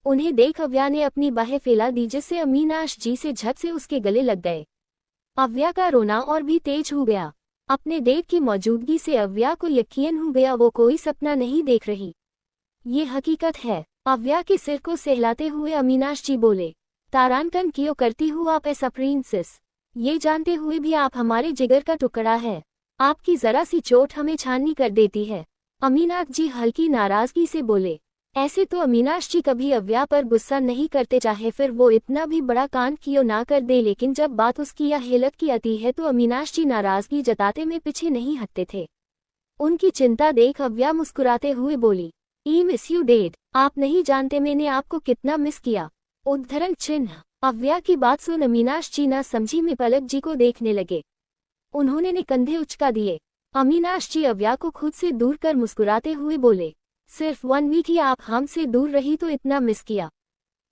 उन्हें देख अव्या ने अपनी बाहें फैला दी, जिससे अमीनाश जी से झट से उसके गले लग गए। अव्या का रोना और भी तेज हो गया। अपने डैड की मौजूदगी से अव्या को यकीन हो गया वो कोई सपना नहीं देख रही, ये हकीकत है। अव्या के सिर को सहलाते हुए अमीनाश जी बोले, तारांकन क्यों करती हूँ आप ऐसा प्रिंसेस, ये जानते हुए भी आप हमारे जिगर का टुकड़ा है। आपकी जरा सी चोट हमें छाननी कर देती है। अमीनाथ जी हल्की नाराजगी से बोले। ऐसे तो अमीनाश जी कभी अव्या पर गुस्सा नहीं करते, चाहे फिर वो इतना भी बड़ा कांड क्यों ना कर दे, लेकिन जब बात उसकी या हेलत की आती है तो अमीनाश जी नाराजगी जताते में पीछे नहीं हटते थे। उनकी चिंता देख अव्या मुस्कुराते हुए बोली, ई मिस यू डैड, आप नहीं जानते मैंने आपको कितना मिस किया। उद्धरण चिन्ह। अव्या की बात सुन अमीनाश जी ना समझी में पलक जी को देखने लगे। उन्होंने ने कंधे उचका दिए। अमीनाश जी अव्या को खुद से दूर कर मुस्कुराते हुए बोले, सिर्फ 1 वीक ही आप हमसे दूर रही तो इतना मिस किया।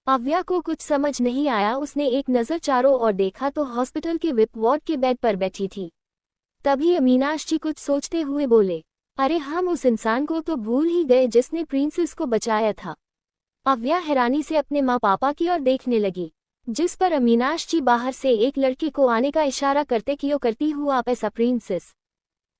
अव्या को कुछ समझ नहीं आया। उसने एक नज़र चारों ओर देखा तो हॉस्पिटल के विप वार्ड के बेड पर बैठी थी। तभी अमीनाश जी कुछ सोचते हुए बोले, अरे हम उस इंसान को तो भूल ही गए जिसने प्रिंसेस को बचाया था। अव्या हैरानी से अपने माँ पापा की ओर देखने लगी, जिस पर अमीनाश जी बाहर से एक लड़के को आने का इशारा करते क्यों करती हूँ आप ऐसा प्रिंसेस,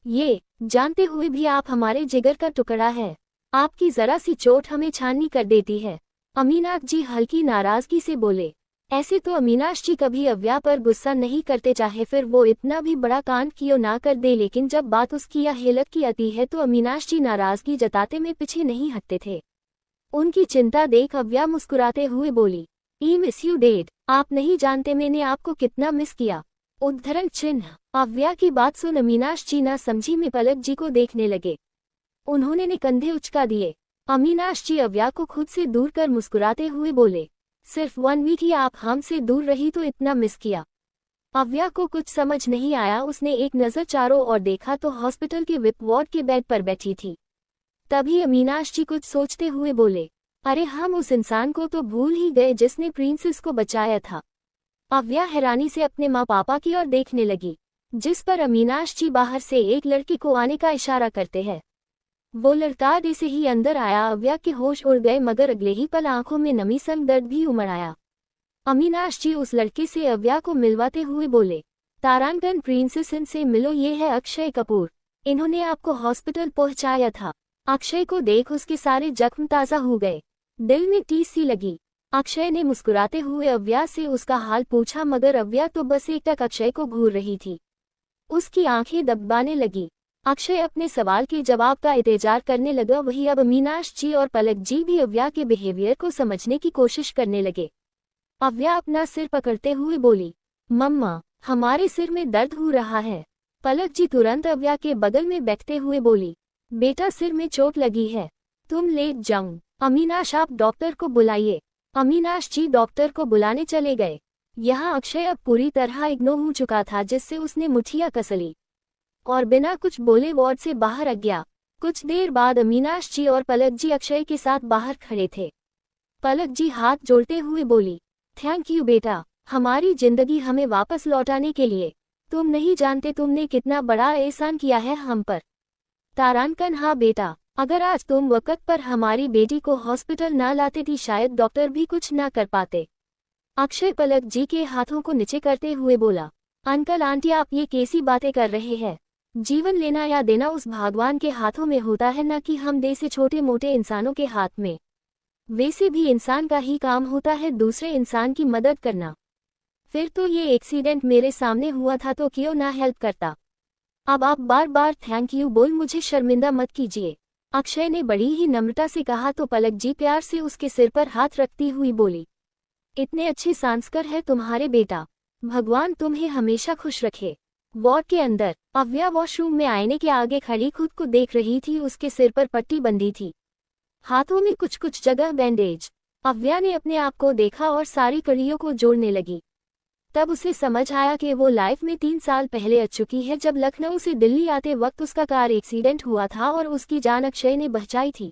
ये जानते हुए भी आप हमारे जिगर का टुकड़ा है। आपकी जरा सी चोट हमें छाननी कर देती है। अमीनाथ जी हल्की नाराजगी से बोले। ऐसे तो अमीनाश जी कभी अव्या पर गुस्सा नहीं करते, चाहे फिर वो इतना भी बड़ा कांड क्यों ना कर दे, लेकिन जब बात उसकी या हेलत की आती है तो अमीनाश जी नाराजगी जताते में पीछे नहीं हटते थे। उनकी चिंता देख अव्या मुस्कुराते हुए बोली, ई मिस यू डैड, आप नहीं जानते मैंने आपको कितना मिस किया। उद्धरण चिन्ह। अव्या की बात सुन अमीनाश जी ना समझी में पलक जी को देखने लगे। उन्होंने ने कंधे उचका दिए। अमीनाश जी अव्या को खुद से दूर कर मुस्कुराते हुए बोले, सिर्फ 1 वीक ही आप हमसे दूर रही तो इतना मिस किया। अव्या को कुछ समझ नहीं आया। उसने एक नज़र चारों ओर देखा तो हॉस्पिटल के विप वार्ड के बेड पर बैठी थी। तभी अमीनाश जी कुछ सोचते हुए बोले, अरे हम उस इंसान को तो भूल ही गए जिसने प्रिंसेस को बचाया था। अव्या हैरानी से अपने माँ पापा की ओर देखने लगी, जिस पर अमीनाश जी बाहर से एक लड़के को आने का इशारा करते हैं। वो लड़का जैसे ही अंदर आया अव्या के होश उड़ गए, मगर अगले ही पल आंखों में नमी संग दर्द भी उमड़ आया। अमीनाश जी उस लड़के से अव्या को मिलवाते हुए बोले, तारांकन प्रिंसेस से मिलो, ये है अक्षय कपूर, इन्होंने आपको हॉस्पिटल पहुंचाया था। अक्षय को देख उसके सारे जख्म ताज़ा हो गए। दिल में टीस सी लगी। अक्षय ने मुस्कुराते हुए अव्या से उसका हाल पूछा, मगर अव्या तो बस एकटक अक्षय को घूर रही थी। उसकी आंखें दबाने लगी। अक्षय अपने सवाल के जवाब का इंतजार करने लगा। वही अब अमीनाश जी और पलक जी भी अव्या के बिहेवियर को समझने की कोशिश करने लगे। अव्या अपना सिर पकड़ते हुए बोली, मम्मा, हमारे सिर में दर्द हो रहा है। पलक जी तुरंत अव्या के बगल में बैठते हुए बोली, बेटा सिर में चोट लगी है, तुम लेट जाऊं। अमीनाश आप डॉक्टर को बुलाइए। अमीनाश जी डॉक्टर को बुलाने चले गए। यहाँ अक्षय अब पूरी तरह इग्नोर हो चुका था, जिससे उसने मुठियां कस ली और बिना कुछ बोले वार्ड से बाहर आ गया। कुछ देर बाद अमीनाश जी और पलक जी अक्षय के साथ बाहर खड़े थे। पलक जी हाथ जोड़ते हुए बोली, थैंक यू बेटा, हमारी जिंदगी हमें वापस लौटाने के लिए। तुम नहीं जानते तुमने कितना बड़ा एहसान किया है हम पर। तारांकन, हाँ बेटा, अगर आज तुम वक्त पर हमारी बेटी को हॉस्पिटल ना लाते थी शायद डॉक्टर भी कुछ ना कर पाते। अक्षय पलक जी के हाथों को नीचे करते हुए बोला, अंकल आंटी आप ये कैसी बातें कर रहे हैं। जीवन लेना या देना उस भगवान के हाथों में होता है, न कि हम जैसे छोटे मोटे इंसानों के हाथ में। वैसे भी इंसान का ही काम होता है दूसरे इंसान की मदद करना। फिर तो ये एक्सीडेंट मेरे सामने हुआ था तो क्यों ना हेल्प करता। अब आप बार बार थैंक यू बोल मुझे शर्मिंदा मत कीजिए। अक्षय ने बड़ी ही नम्रता से कहा तो पलक जी प्यार से उसके सिर पर हाथ रखती हुई बोली, इतने अच्छे संस्कार है तुम्हारे बेटा, भगवान तुम्हें हमेशा खुश रखे। वार्ड के अंदर अव्या वॉशरूम में आईने के आगे खड़ी खुद को देख रही थी। उसके सिर पर पट्टी बंधी थी, हाथों में कुछ कुछ जगह बैंडेज। अव्या ने अपने आप को देखा और सारी कड़ियों को जोड़ने लगी। तब उसे समझ आया कि वो लाइफ में 3 साल पहले आ चुकी है, जब लखनऊ से दिल्ली आते वक्त उसका कार एक्सीडेंट हुआ था और उसकी जान अक्षय ने बचाई थी।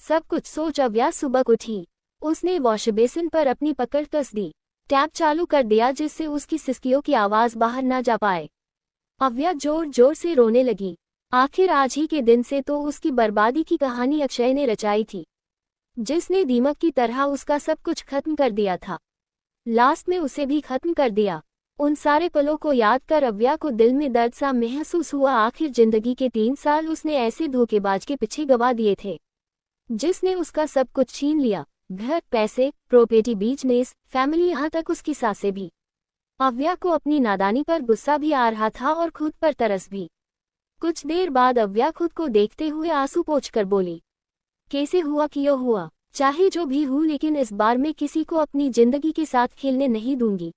सब कुछ सोच अव्या सुबह उठी। उसने वॉश बेसिन पर अपनी पकड़ कस दी, टैप चालू कर दिया जिससे उसकी सिसकियों की आवाज बाहर ना जा पाए। अव्या जोर जोर से रोने लगी। आखिर आज ही के दिन से तो उसकी बर्बादी की कहानी अक्षय ने रचाई थी, जिसने दीमक की तरह उसका सब कुछ खत्म कर दिया था। लास्ट में उसे भी खत्म कर दिया। उन सारे पलों को याद कर अव्या को दिल में दर्द सा महसूस हुआ। आखिर जिंदगी के 3 साल उसने ऐसे धोखेबाज के पीछे गवा दिए थे, जिसने उसका सब कुछ छीन लिया, घर, पैसे, प्रॉपर्टी, बिजनेस, फैमिली, यहाँ तक उसकी सासें भी। अव्या को अपनी नादानी पर गुस्सा भी आ रहा था और खुद पर तरस भी। कुछ देर बाद अव्या खुद को देखते हुए आंसू पोंछकर बोली, कैसे हुआ क्यों हुआ, चाहे जो भी हो, लेकिन इस बार मैं किसी को अपनी जिंदगी के साथ खेलने नहीं दूंगी।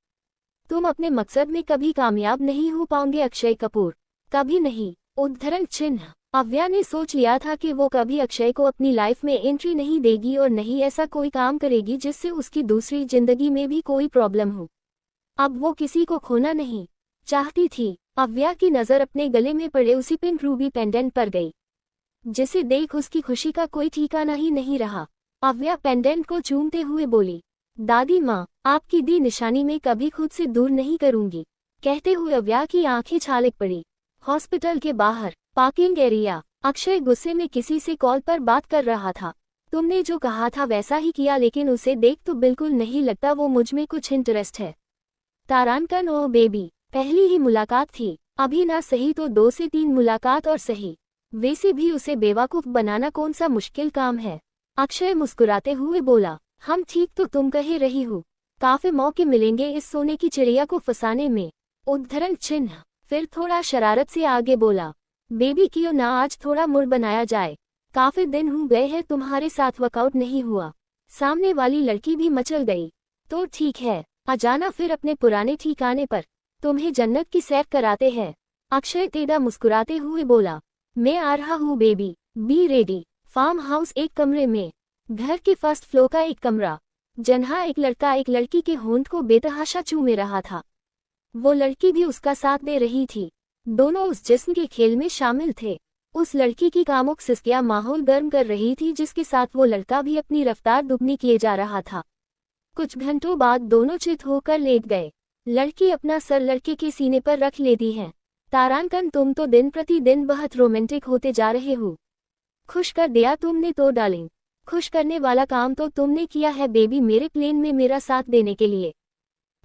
तुम अपने मकसद में कभी कामयाब नहीं हो पाओगे अक्षय कपूर, कभी नहीं। उद्धरण चिन्ह। अव्या ने सोच लिया था कि वो कभी अक्षय को अपनी लाइफ में एंट्री नहीं देगी और नहीं ऐसा कोई काम करेगी जिससे उसकी दूसरी जिंदगी में भी कोई प्रॉब्लम हो। अब वो किसी को खोना नहीं चाहती थी। अव्या की नज़र अपने गले में पड़े उसी पिंक रूबी पेंडेंट पर गई, जिसे देख उसकी खुशी का कोई ठिकाना ही नहीं रहा। अव्या पेंडेंट को चूमते हुए बोली, दादी माँ, आपकी दी निशानी में कभी खुद से दूर नहीं करूंगी। कहते हुए अव्या की आंखें छालिक पड़ी। हॉस्पिटल के बाहर पार्किंग एरिया। अक्षय गुस्से में किसी से कॉल पर बात कर रहा था। तुमने जो कहा था वैसा ही किया, लेकिन उसे देख तो बिल्कुल नहीं लगता वो मुझ में कुछ इंटरेस्ट है। तारांकन, ओ बेबी, पहली ही मुलाकात थी, अभी ना सही तो 2 से 3 मुलाकात और सही। वैसे भी उसे बेवकूफ बनाना कौन सा मुश्किल काम है। अक्षय मुस्कुराते हुए बोला, हम ठीक तो तुम कह रही हो, काफी मौके मिलेंगे इस सोने की चिड़िया को फंसाने में। उद्धरण चिन्ह। फिर थोड़ा शरारत से आगे बोला, बेबी क्यों ना आज थोड़ा मूड बनाया जाए, काफी दिन हो गए हैं तुम्हारे साथ वर्कआउट नहीं हुआ। सामने वाली लड़की भी मचल गई। तो ठीक है, आ जाना फिर अपने पुराने ठिकाने पर, तुम्हें जन्नत की सैर कराते हैं। अक्षय तेड़ा मुस्कुराते हुए बोला, मैं आ रहा हूँ baby, be ready. Farm house एक कमरे में, घर के फर्स्ट फ्लोर का एक कमरा, जहाँ एक लड़का एक लड़की के होंठ को बेतहाशा चूमे रहा था। वो लड़की भी उसका साथ दे रही थी। दोनों उस जिस्म के खेल में शामिल थे। उस लड़की की कामुक सिसकियां माहौल गर्म कर रही थी, जिसके साथ वो लड़का भी अपनी रफ्तार दुगनी किए जा रहा था। कुछ घंटों बाद दोनों चित होकर लेट गए। लड़की अपना सर लड़के के सीने पर रख लेती है। तारांकन, तुम तो दिन प्रतिदिन बहुत रोमांटिक होते जा रहे हो। खुश कर दिया तुमने तो डार्लिंग, खुश करने वाला काम तो तुमने किया है बेबी मेरे प्लेन में मेरा साथ देने के लिए।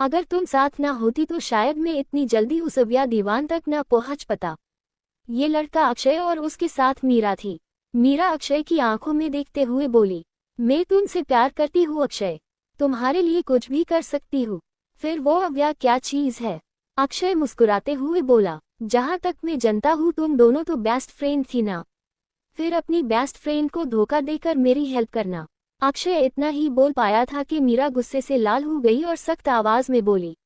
अगर तुम साथ ना होती तो शायद मैं इतनी जल्दी उस अव्या दीवान तक ना पहुंच पाता। ये लड़का अक्षय और उसके साथ मीरा थी। मीरा अक्षय की आंखों में देखते हुए बोली, मैं तुमसे प्यार करती हूँ अक्षय, तुम्हारे लिए कुछ भी कर सकती हूँ। फिर वो अव्या क्या चीज है? अक्षय मुस्कुराते हुए बोला, जहाँ तक मैं जानता हूँ तुम दोनों तो बेस्ट फ्रेंड थी ना, फिर अपनी बेस्ट फ्रेंड को धोखा देकर मेरी हेल्प करना। अक्षय इतना ही बोल पाया था कि मीरा गुस्से से लाल हो गई और सख्त आवाज में बोली,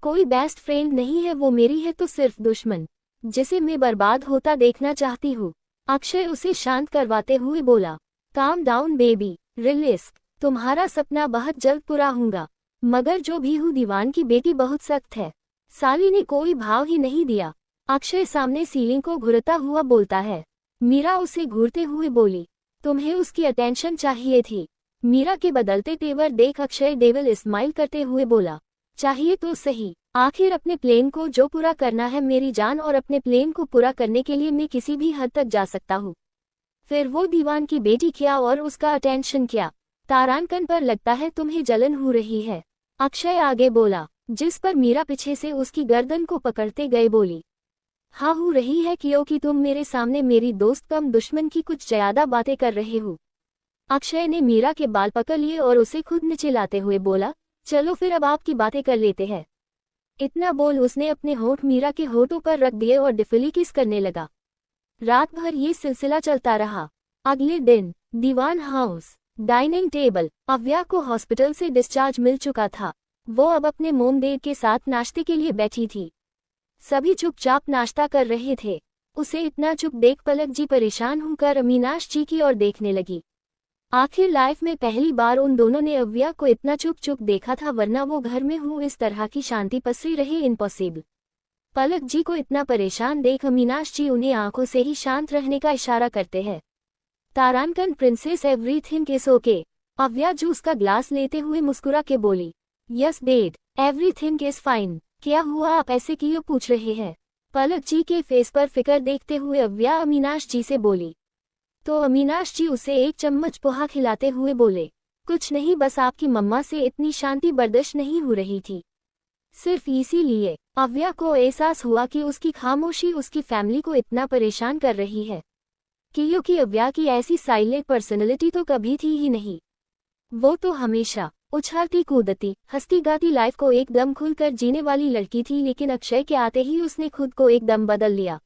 कोई बेस्ट फ्रेंड नहीं है, वो मेरी है तो सिर्फ दुश्मन। जिसे मैं बर्बाद होता देखना चाहती हूँ। अक्षय उसे शांत करवाते हुए बोला, काम डाउन बेबी, रिलैक्स, तुम्हारा सपना बहुत जल्द पूरा होगा। मगर जो भी हूँ दीवान की बेटी बहुत सख्त है। साली ने कोई भाव ही नहीं दिया। अक्षय सामने सीलिंग को घूरता हुआ बोलता है। मीरा उसे घूरते हुए बोली, तुम्हें उसकी अटेंशन चाहिए थी। मीरा के बदलते तेवर देख अक्षय डेविल स्माइल करते हुए बोला, चाहिए तो सही, आखिर अपने प्लेन को जो पूरा करना है मेरी जान, और अपने प्लेन को पूरा करने के लिए मैं किसी भी हद तक जा सकता हूँ। फिर वो दीवान की बेटी क्या और उसका अटेंशन क्या। तारांकन पर लगता है तुम्हें जलन हो रही है। अक्षय आगे बोला, जिस पर मीरा पीछे से उसकी गर्दन को पकड़ते गए बोली, हाँ हो रही है क्योंकि तुम मेरे सामने मेरी दोस्त कम दुश्मन की कुछ ज्यादा बातें कर रहे हो। अक्षय ने मीरा के बाल पकड़ लिए और उसे खुद नीचे लाते हुए बोला, चलो फिर अब आपकी बातें कर लेते हैं। इतना बोल उसने अपने होंठ मीरा के होठों पर रख दिए और डिफली किस करने लगा। रात भर ये सिलसिला चलता रहा। अगले दिन दीवान हाउस, डाइनिंग टेबल। अव्या को हॉस्पिटल से डिस्चार्ज मिल चुका था। वो अब अपने मोमडेड के साथ नाश्ते के लिए बैठी थी। सभी चुपचाप नाश्ता कर रहे थे। उसे इतना चुप देख पलक जी परेशान होकर अमीनाश जी की ओर देखने लगी। आखिर लाइफ में पहली बार उन दोनों ने अव्या को इतना चुप चुप देखा था, वरना वो घर में हूँ इस तरह की शांति पसरी रहे इम्पॉसिबल। पलक जी को इतना परेशान देख अमीनाश जी उन्हें आंखों से ही शांत रहने का इशारा करते हैं। तारांकन princess everything is okay. Avya juice का ग्लास लेते हुए मुस्कुरा के बोली, yes dad, everything is fine. क्या हुआ, आप ऐसे क्यों पूछ रहे हैं। पलक जी के फेस पर फिक्र देखते हुए अव्या अमीनाश जी से बोली। तो अमीनाश जी उसे एक चम्मच पोहा खिलाते हुए बोले, कुछ नहीं, बस आपकी मम्मा से इतनी शांति बर्दाश्त नहीं हो रही थी। सिर्फ इसीलिए अव्या को एहसास हुआ कि उसकी खामोशी उसकी फैमिली को इतना परेशान कर रही है, क्योंकि अव्या की ऐसी साइलेंट पर्सनैलिटी तो कभी थी ही नहीं। वो तो हमेशा उछालती कूदती हंसती गाती लाइफ को एकदम खुलकर जीने वाली लड़की थी, लेकिन अक्षय के आते ही उसने खुद को एकदम बदल लिया।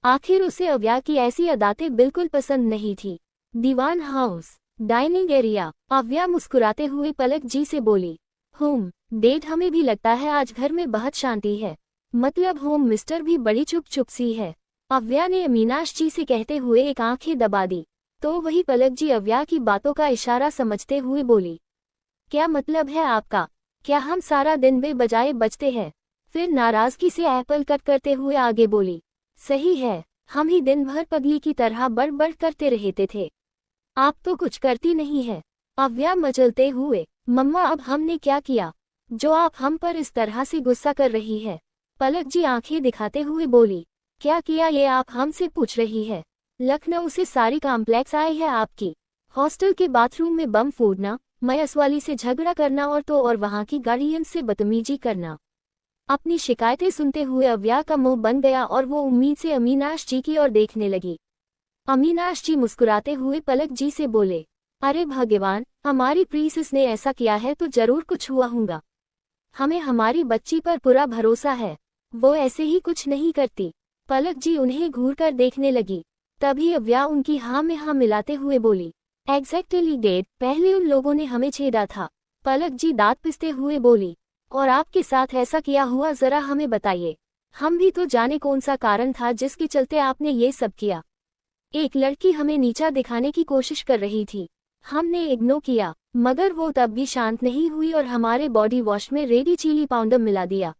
आखिर उसे अव्या की ऐसी अदातें बिल्कुल पसंद नहीं थी। दीवान हाउस, डाइनिंग एरिया। अव्या मुस्कुराते हुए पलक जी से बोली, होम डैड, हमें भी लगता है आज घर में बहुत शांति है। मतलब होम मिस्टर भी बड़ी चुप चुप सी है। अव्या ने अमीनाश जी से कहते हुए एक आंखें दबा दी। तो वही पलक जी अव्या की बातों का इशारा समझते हुए बोली, क्या मतलब है आपका, क्या हम सारा दिन बेबजाय बजते हैं। फिर नाराजगी से एप्पल कट करते हुए आगे बोली, सही है, हम ही दिन भर पगली की तरह बड़ करते रहते थे, आप तो कुछ करती नहीं है। अव्या मचलते हुए, मम्मा अब हमने क्या किया जो आप हम पर इस तरह से गुस्सा कर रही है। पलक जी आंखें दिखाते हुए बोली, क्या किया ये आप हमसे पूछ रही है। लखनऊ से सारी कॉम्प्लेक्स आई है आपकी। हॉस्टल के बाथरूम में बम फोड़ना, मयस वाली से झगड़ा करना और वहां की गार्डियन से बदतमीजी करना। अपनी शिकायतें सुनते हुए अव्या का मुंह बन गया और वो उम्मीद से अमीनाश जी की ओर देखने लगी। अमीनाश जी मुस्कुराते हुए पलक जी से बोले, अरे भगवान, हमारी प्रिंसेस ने ऐसा किया है तो जरूर कुछ हुआ होगा। हमें हमारी बच्ची पर पूरा भरोसा है, वो ऐसे ही कुछ नहीं करती। पलक जी उन्हें घूर कर देखने लगी। तभी अव्या उनकी हाँ में हाँ मिलाते हुए बोली, एग्जैक्टली डैड, पहले उन लोगों ने हमें छेड़ा था। पलक जी दांत पिसते हुए बोली, और आपके साथ ऐसा किया हुआ जरा हमें बताइए, हम भी तो जाने कौन सा कारण था जिसके चलते आपने ये सब किया। एक लड़की हमें नीचा दिखाने की कोशिश कर रही थी, हमने इग्नोर किया, मगर वो तब भी शांत नहीं हुई और हमारे बॉडी वॉश में रेडी चिली पाउडर मिला दिया।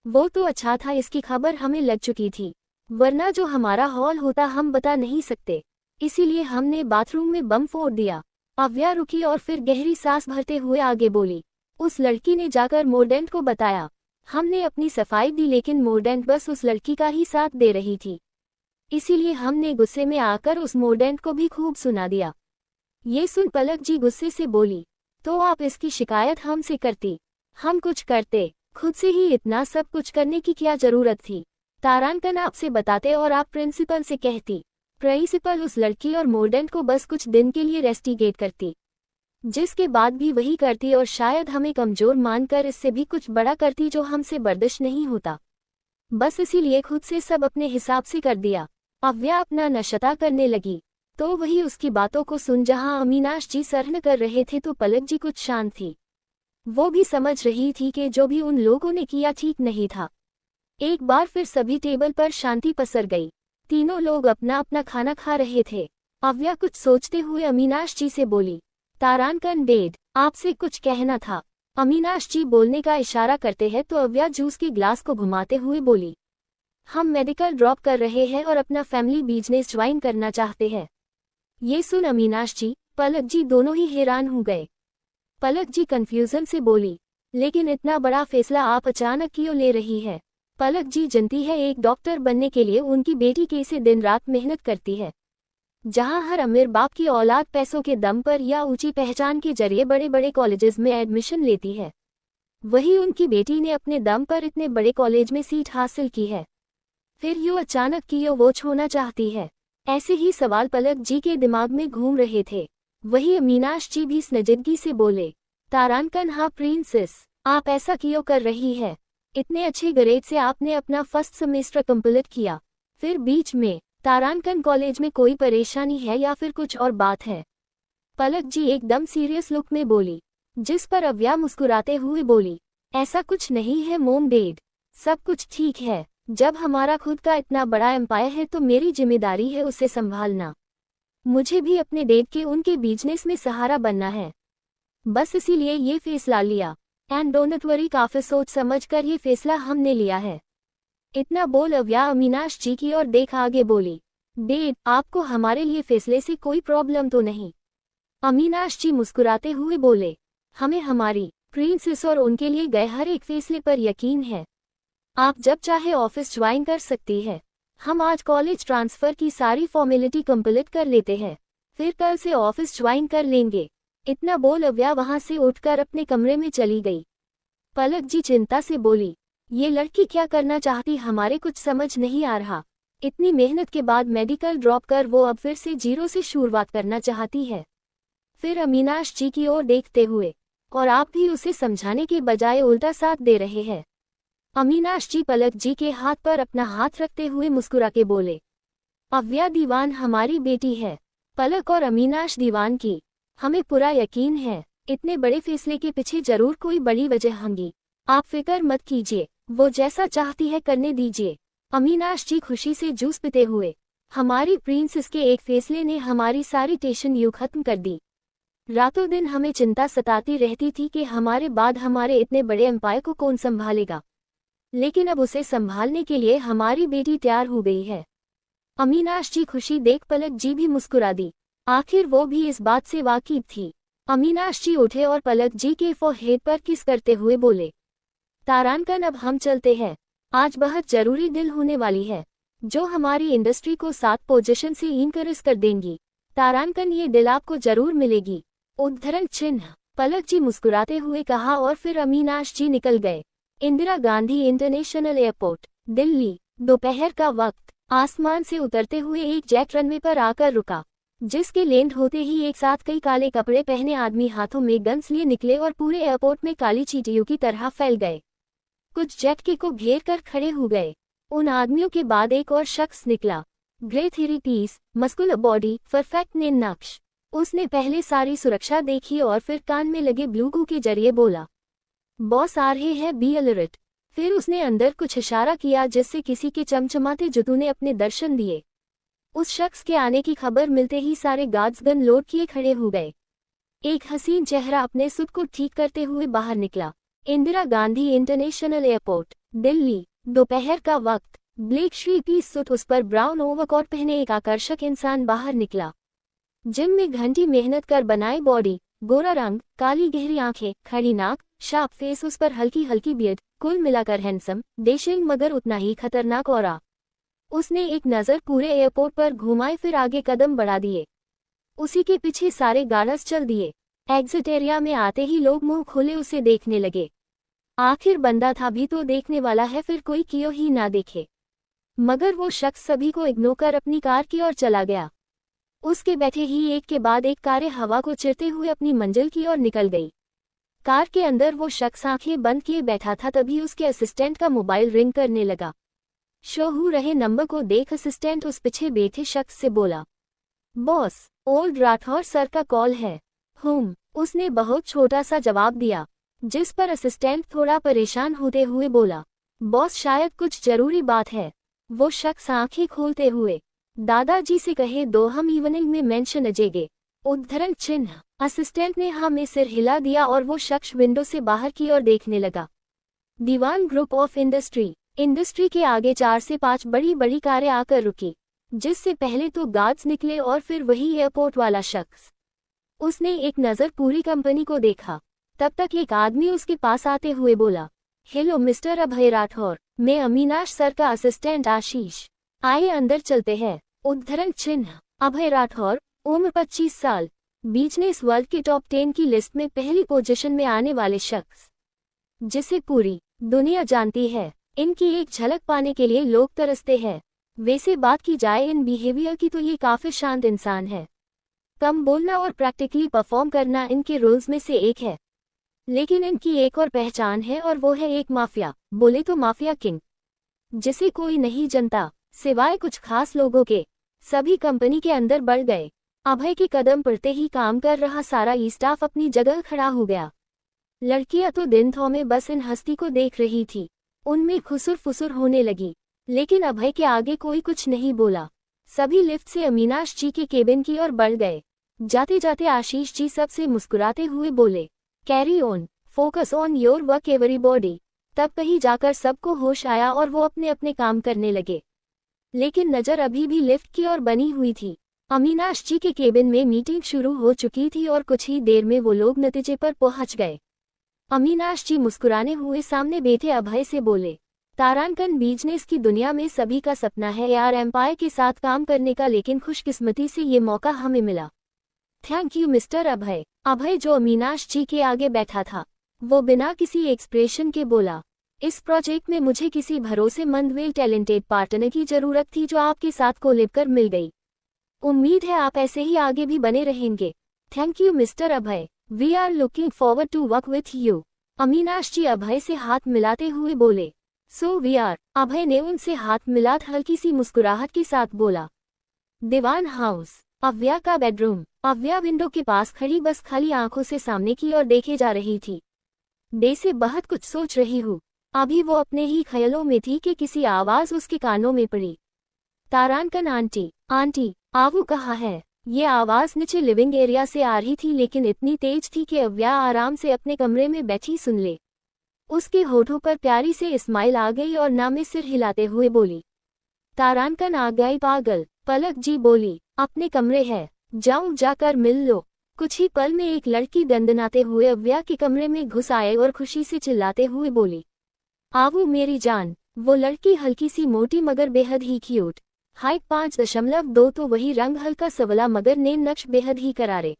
वो तो अच्छा था इसकी खबर हमें लग चुकी थी, वरना जो हमारा हॉल होता हम बता नहीं सकते, इसीलिए हमने बाथरूम में बम फोड़ दिया। अव्या रुकी और फिर गहरी सांस भरते हुए आगे बोली, उस लड़की ने जाकर मोर्डेंट को बताया, हमने अपनी सफाई दी लेकिन मोर्डेंट बस उस लड़की का ही साथ दे रही थी, इसीलिए हमने गुस्से में आकर उस मोर्डेंट को भी खूब सुना दिया। ये सुन पलक जी गुस्से से बोली, तो आप इसकी शिकायत हमसे करती, हम कुछ करते, खुद से ही इतना सब कुछ करने की क्या जरूरत थी। तारांकन आपसे बताते और आप प्रिंसिपल से कहती, प्रिंसिपल उस लड़की और मोर्डेंट को बस कुछ दिन के लिए रेस्टिगेट करती, जिसके बाद भी वही करती और शायद हमें कमजोर मानकर इससे भी कुछ बड़ा करती जो हमसे बर्दाश्त नहीं होता। बस इसीलिए खुद से सब अपने हिसाब से कर दिया। अव्या अपना नशता करने लगी। तो वही उसकी बातों को सुन जहां अमीनाश जी सहन कर रहे थे तो पलक जी कुछ शांत थी। वो भी समझ रही थी कि जो भी उन लोगों ने किया ठीक नहीं था। एक बार फिर सभी टेबल पर शांति पसर गई। तीनों लोग अपना अपना खाना खा रहे थे। अव्या कुछ सोचते हुए अमीनाश जी से बोली, तारानकन डेड, आपसे कुछ कहना था। अमीनाश जी बोलने का इशारा करते हैं तो अव्या जूस के ग्लास को घुमाते हुए बोली, हम मेडिकल ड्रॉप कर रहे हैं और अपना फैमिली बिजनेस ज्वाइन करना चाहते हैं। ये सुन अमीनाश जी, पलक जी दोनों ही हैरान हो गए। पलक जी कंफ्यूजन से बोली, लेकिन इतना बड़ा फैसला आप अचानक क्यों ले रही है? पलक जी जानती है एक डॉक्टर बनने के लिए उनकी बेटी कैसे दिन रात मेहनत करती है। जहां हर अमीर बाप की औलाद पैसों के दम पर या ऊंची पहचान के जरिए बड़े बड़े कॉलेजेस में एडमिशन लेती है, वही उनकी बेटी ने अपने दम पर इतने बड़े कॉलेज में सीट हासिल की है। फिर यूं अचानक क्यों वो छोड़ना चाहती है? ऐसे ही सवाल पलक जी के दिमाग में घूम रहे थे। वही अमीनाश जी भी संजीदगी से बोले, तारानकन हाँ प्रिंसेस, आप ऐसा क्यों कर रही है? इतने अच्छे ग्रेड से आपने अपना फर्स्ट सेमेस्टर कंप्लीट किया, फिर बीच में तारानकन कॉलेज में कोई परेशानी है या फिर कुछ और बात है? पलक जी एकदम सीरियस लुक में बोली, जिस पर अव्या मुस्कुराते हुए बोली, ऐसा कुछ नहीं है मोम डैड, सब कुछ ठीक है। जब हमारा खुद का इतना बड़ा एम्पायर है तो मेरी जिम्मेदारी है उसे संभालना। मुझे भी अपने डैड के उनके बिजनेस में सहारा बनना है, बस इसीलिए ये फैसला लिया। एंड डोंट वरी, काफी सोच समझ कर ये फैसला हमने लिया है। इतना बोल अव्या अमीनाश जी की ओर देख आगे बोली, डैड आपको हमारे लिए फैसले से कोई प्रॉब्लम तो नहीं? अमीनाश जी मुस्कुराते हुए बोले, हमें हमारी प्रिंसेस और उनके लिए गए हर एक फैसले पर यकीन है। आप जब चाहे ऑफिस ज्वाइन कर सकती है। हम आज कॉलेज ट्रांसफर की सारी फॉर्मेलिटी कंप्लीट कर लेते हैं, फिर कल से ऑफिस ज्वाइन कर लेंगे। इतना बोल अव्या वहां से उठकर अपने कमरे में चली गई। पलक जी चिंता से बोली, ये लड़की क्या करना चाहती हमारे कुछ समझ नहीं आ रहा। इतनी मेहनत के बाद मेडिकल ड्रॉप कर वो अब फिर से जीरो से शुरुआत करना चाहती है। फिर अमीनाश जी की ओर देखते हुए, और आप भी उसे समझाने के बजाय उल्टा साथ दे रहे हैं। अमीनाश जी पलक जी के हाथ पर अपना हाथ रखते हुए मुस्कुरा के बोले, अव्या दीवान हमारी बेटी है। पलक और अमीनाश दीवान की हमें पूरा यकीन है। इतने बड़े फैसले के पीछे जरूर कोई बड़ी वजह होगी। आप फिक्र मत कीजिए, वो जैसा चाहती है करने दीजिए। अमीनाश जी खुशी से जूस पीते हुए, हमारी प्रिंसेस के एक फैसले ने हमारी सारी टेंशन यूं खत्म कर दी। रातों दिन हमें चिंता सताती रहती थी कि हमारे बाद हमारे इतने बड़े एम्पायर को कौन संभालेगा, लेकिन अब उसे संभालने के लिए हमारी बेटी तैयार हो गई है। अमीनाश जी खुशी देख पलक जी भी मुस्कुरा दी। आखिर वो भी इस बात से वाकिफ थी। अमीनाश जी उठे और पलक जी के फोरहेड पर किस करते हुए बोले, तारानकन अब हम चलते हैं। आज बहुत जरूरी डील होने वाली है, जो हमारी इंडस्ट्री को 7 पोजीशन से इनकरेज कर देंगी। तारानकन ये डील आपको जरूर मिलेगी। उद्धरण चिन्ह। पलक जी मुस्कुराते हुए कहा और फिर अमीनाश जी निकल गए। Indira Gandhi international airport, Delhi. दोपहर का वक्त। आसमान से उतरते हुए एक जेट रनवे पर आकर रुका, जिसके लैंड होते ही एक साथ कई काले कपड़े पहने आदमी हाथों में गन्स लिए निकले और पूरे एयरपोर्ट में काली चींटियों की तरह फैल गए। कुछ जेट के को घेर कर खड़े हो गए। उन आदमियों के बाद एक और शख्स निकला। Grey three piece, muscular body, perfect नेम नक्श। उसने पहले सारी सुरक्षा देखी और फिर कान में लगे ब्लूटूथ के जरिए बोला, बॉस आ रहे हैं, बी अलर्ट। फिर उसने अंदर कुछ इशारा किया जिससे किसी के चमचमाते जूतों ने अपने दर्शन दिए। उस शख्स के आने की खबर मिलते ही सारे गार्ड्स गन लोड किए खड़े हो गए। एक हसीन चेहरा अपने सूट को ठीक करते हुए बाहर निकला। Indira Gandhi international airport, Delhi. दोपहर का वक्त। ब्लैक थ्री पीस सूट, उस पर ब्राउन ओवरकोट पहने एक आकर्षक इंसान बाहर निकला। जिम में घंटी मेहनत कर बनाई बॉडी, गोरा रंग, काली गहरी आंखें, खड़ी नाक, शार्प फेस, उस पर हल्की हल्की बियर्ड, कुल मिलाकर हैंडसम, डेशिंग मगर उतना ही खतरनाक औरा। उसने एक नज़र पूरे एयरपोर्ट पर घुमाई फिर आगे कदम बढ़ा दिए। उसी के पीछे सारे गार्ड्स चल दिए। एग्जिट एरिया में आते ही लोग मुंह खोले उसे देखने लगे। आखिर बंदा था भी तो देखने वाला है, फिर कोई क्यों ही ना देखे। मगर वो शख्स सभी को इग्नोर कर अपनी कार की ओर चला गया। उसके बैठे ही एक के बाद एक कारें हवा को चिरते हुए अपनी मंजिल की ओर निकल गई। कार के अंदर वो शख्स आंखें बंद किए बैठा था, तभी उसके असिस्टेंट का मोबाइल रिंग करने लगा। शो हो रहे नंबर को देख असिस्टेंट उस पीछे बैठे शख्स से बोला, बॉस, ओल्ड राठौर सर का कॉल है। उसने बहुत छोटा सा जवाब दिया, जिस पर असिस्टेंट थोड़ा परेशान होते हुए बोला, बॉस शायद कुछ जरूरी बात है। वो शख्स आंखें खोलते हुए दादाजी से कहे, दो हम इवनिंग में मेंशन अजेगे। उद्धरण चिन्ह। असिस्टेंट ने हाँ में सिर हिला दिया और वो शख्स विंडो से बाहर की ओर देखने लगा। दीवान ग्रुप ऑफ इंडस्ट्री के आगे 4 से 5 बड़ी बड़ी कारें आकर रुकी, जिससे पहले तो गार्ड्स निकले और फिर वही एयरपोर्ट वाला शख्स। उसने एक नज़र पूरी कंपनी को देखा। तब तक एक आदमी उसके पास आते हुए बोला, हेलो मिस्टर अभय राठौर, मैं अमीनाश सर का असिस्टेंट आशीष। आइए अंदर चलते हैं। उद्धरण चिन्ह। अभय राठौर, उम्र 25 साल, बिजनेस वर्ल्ड के टॉप 10 की लिस्ट में पहली पोजीशन में आने वाले शख्स, जिसे पूरी दुनिया जानती है। इनकी एक झलक पाने के लिए लोग तरसते हैं। वैसे बात की जाए इन बिहेवियर की तो ये काफी शांत इंसान है। कम बोलना और प्रैक्टिकली परफॉर्म करना इनके रूल्स में से एक है। लेकिन इनकी एक और पहचान है और वो है एक माफिया, बोले तो माफिया किंग, जिसे कोई नहीं जनता सिवाय कुछ खास लोगों के। सभी कंपनी के अंदर बढ़ गए। अभय के कदम पड़ते ही काम कर रहा सारा स्टाफ अपनी जगह खड़ा हो गया। लड़कियां तो दिन थौमे बस इन हस्ती को देख रही थी। उनमें खुसुर फुसुर होने लगी, लेकिन अभय के आगे कोई कुछ नहीं बोला। सभी लिफ्ट से अमीनाश जी के केबिन की ओर बढ़ गए। जाते जाते आशीष जी सबसे मुस्कुराते हुए बोले, carry on, focus on your work everybody. तब कहीं जाकर सबको होश आया और वो अपने अपने काम करने लगे। लेकिन नजर अभी भी लिफ्ट की ओर बनी हुई थी। अमीनाश जी के केबिन में मीटिंग शुरू हो चुकी थी और कुछ ही देर में वो लोग नतीजे पर पहुंच गए। अमीनाश जी मुस्कुराने हुए सामने बैठे अभय से बोले, तारांकन बिजनेस की दुनिया में सभी का सपना है यार एम्पायर के साथ काम करने का, लेकिन खुशकिस्मती से ये मौका हमें मिला। थैंक यू मिस्टर अभय। अभय जो अमीनाश जी के आगे बैठा था, वो बिना किसी एक्सप्रेशन के बोला, इस प्रोजेक्ट में मुझे किसी भरोसेमंद वेल टैलेंटेड पार्टनर की जरूरत थी जो आपके साथ कोलैब कर मिल गई। उम्मीद है आप ऐसे ही आगे भी बने रहेंगे। Thank you mister Abhay, we are looking forward to work with you. Aminash ji Abhay से हाथ मिलाते हुए बोले, सो वी आर। अभय ने उनसे हाथ मिलाकर हल्की सी मुस्कुराहट के साथ बोला। दीवान हाउस। अव्या का बेडरूम। अव्या विंडो के पास खड़ी बस खाली आंखों से सामने की ओर देखे जा रही थी। डे से बहुत कुछ सोच रही हूँ। अभी वो अपने ही ख्यालों में थी कि किसी आवाज उसके कानों में पड़ी। तारांकन आंटी, आंटी, आवू कहाँ है? ये आवाज नीचे लिविंग एरिया से आ रही थी, लेकिन इतनी तेज थी कि अव्या आराम से अपने कमरे में बैठी सुन ले। उसके होठों पर प्यारी से स्माइल आ गई और ना में सिर हिलाते हुए बोली, तारांकन आ गई पागल। पलक जी बोली, अपने कमरे है, जाऊं जाकर मिल लो। कुछ ही पल में एक लड़की दंदनाते हुए अव्या के कमरे में घुस आए और खुशी से चिल्लाते हुए बोली, आवू मेरी जान। वो लड़की हल्की सी मोटी मगर बेहद ही क्यूट, हाइट 5.2 तो वही रंग हल्का सवला मगर नेम नक्श बेहद ही करारे।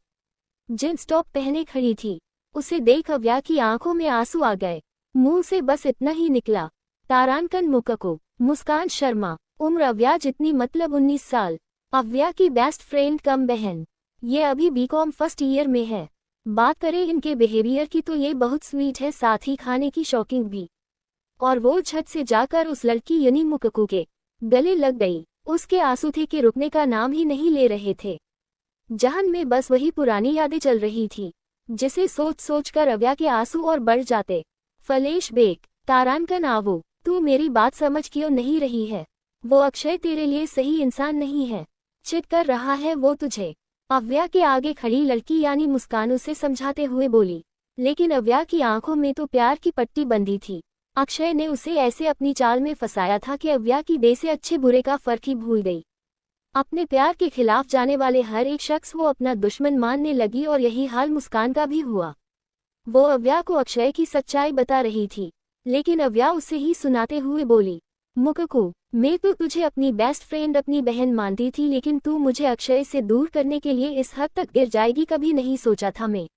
जींस टॉप पहने खड़ी थी। उसे देख अव्या की आंखों में आंसू आ गए। मुंह से बस इतना ही निकला, तारांकन मुकको। मुस्कान शर्मा। उम्र अव्या जितनी, मतलब 19 साल। अव्या की बेस्ट फ्रेंड कम बहन। ये अभी बीकॉम फर्स्ट ईयर में है। बात करें इनके बिहेवियर की तो ये बहुत स्वीट है, साथ ही खाने की शौकीन भी। और वो छत से जाकर उस लड़की यानी मुकको के गले लग गई। उसके आंसू थे कि रुकने का नाम ही नहीं ले रहे थे। जहन में बस वही पुरानी यादें चल रही थी, जिसे सोच सोच कर अव्या के आंसू और बढ़ जाते। फलेश बेक। तारांकन आवो, तू मेरी बात समझ क्यों नहीं रही है? वो अक्षय तेरे लिए सही इंसान नहीं है। चिढ़ कर रहा है वो तुझे। अव्या के आगे खड़ी लड़की यानी मुस्कान उसे समझाते हुए बोली, लेकिन अव्या की आंखों में तो प्यार की पट्टी बंधी थी। अक्षय ने उसे ऐसे अपनी चाल में फंसाया था कि अव्या की दे से अच्छे बुरे का फर्क ही भूल गई। अपने प्यार के खिलाफ जाने वाले हर एक शख्स वो अपना दुश्मन मानने लगी और यही हाल मुस्कान का भी हुआ। वो अव्या को अक्षय की सच्चाई बता रही थी, लेकिन अव्या उसे ही सुनाते हुए बोली, मुकको, मैं तो तुझे अपनी बेस्ट फ्रेंड, अपनी बहन मानती थी, लेकिन तू मुझे अक्षय से दूर करने के लिए इस हद तक गिर जाएगी कभी नहीं सोचा था मैं।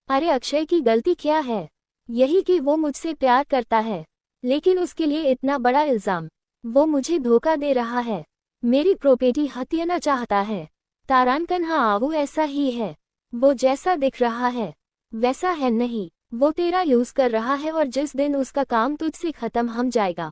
अरे अक्षय की गलती क्या है? यही कि वो मुझसे प्यार करता है, लेकिन उसके लिए इतना बड़ा इल्जाम। वो मुझे धोखा दे रहा है, मेरी प्रॉपर्टी हथियाना चाहता है। तारांकन हाँ आवू ऐसा ही है। वो जैसा दिख रहा है वैसा है नहीं। वो तेरा यूज कर रहा है और जिस दिन उसका काम तुझसे खत्म हम जाएगा,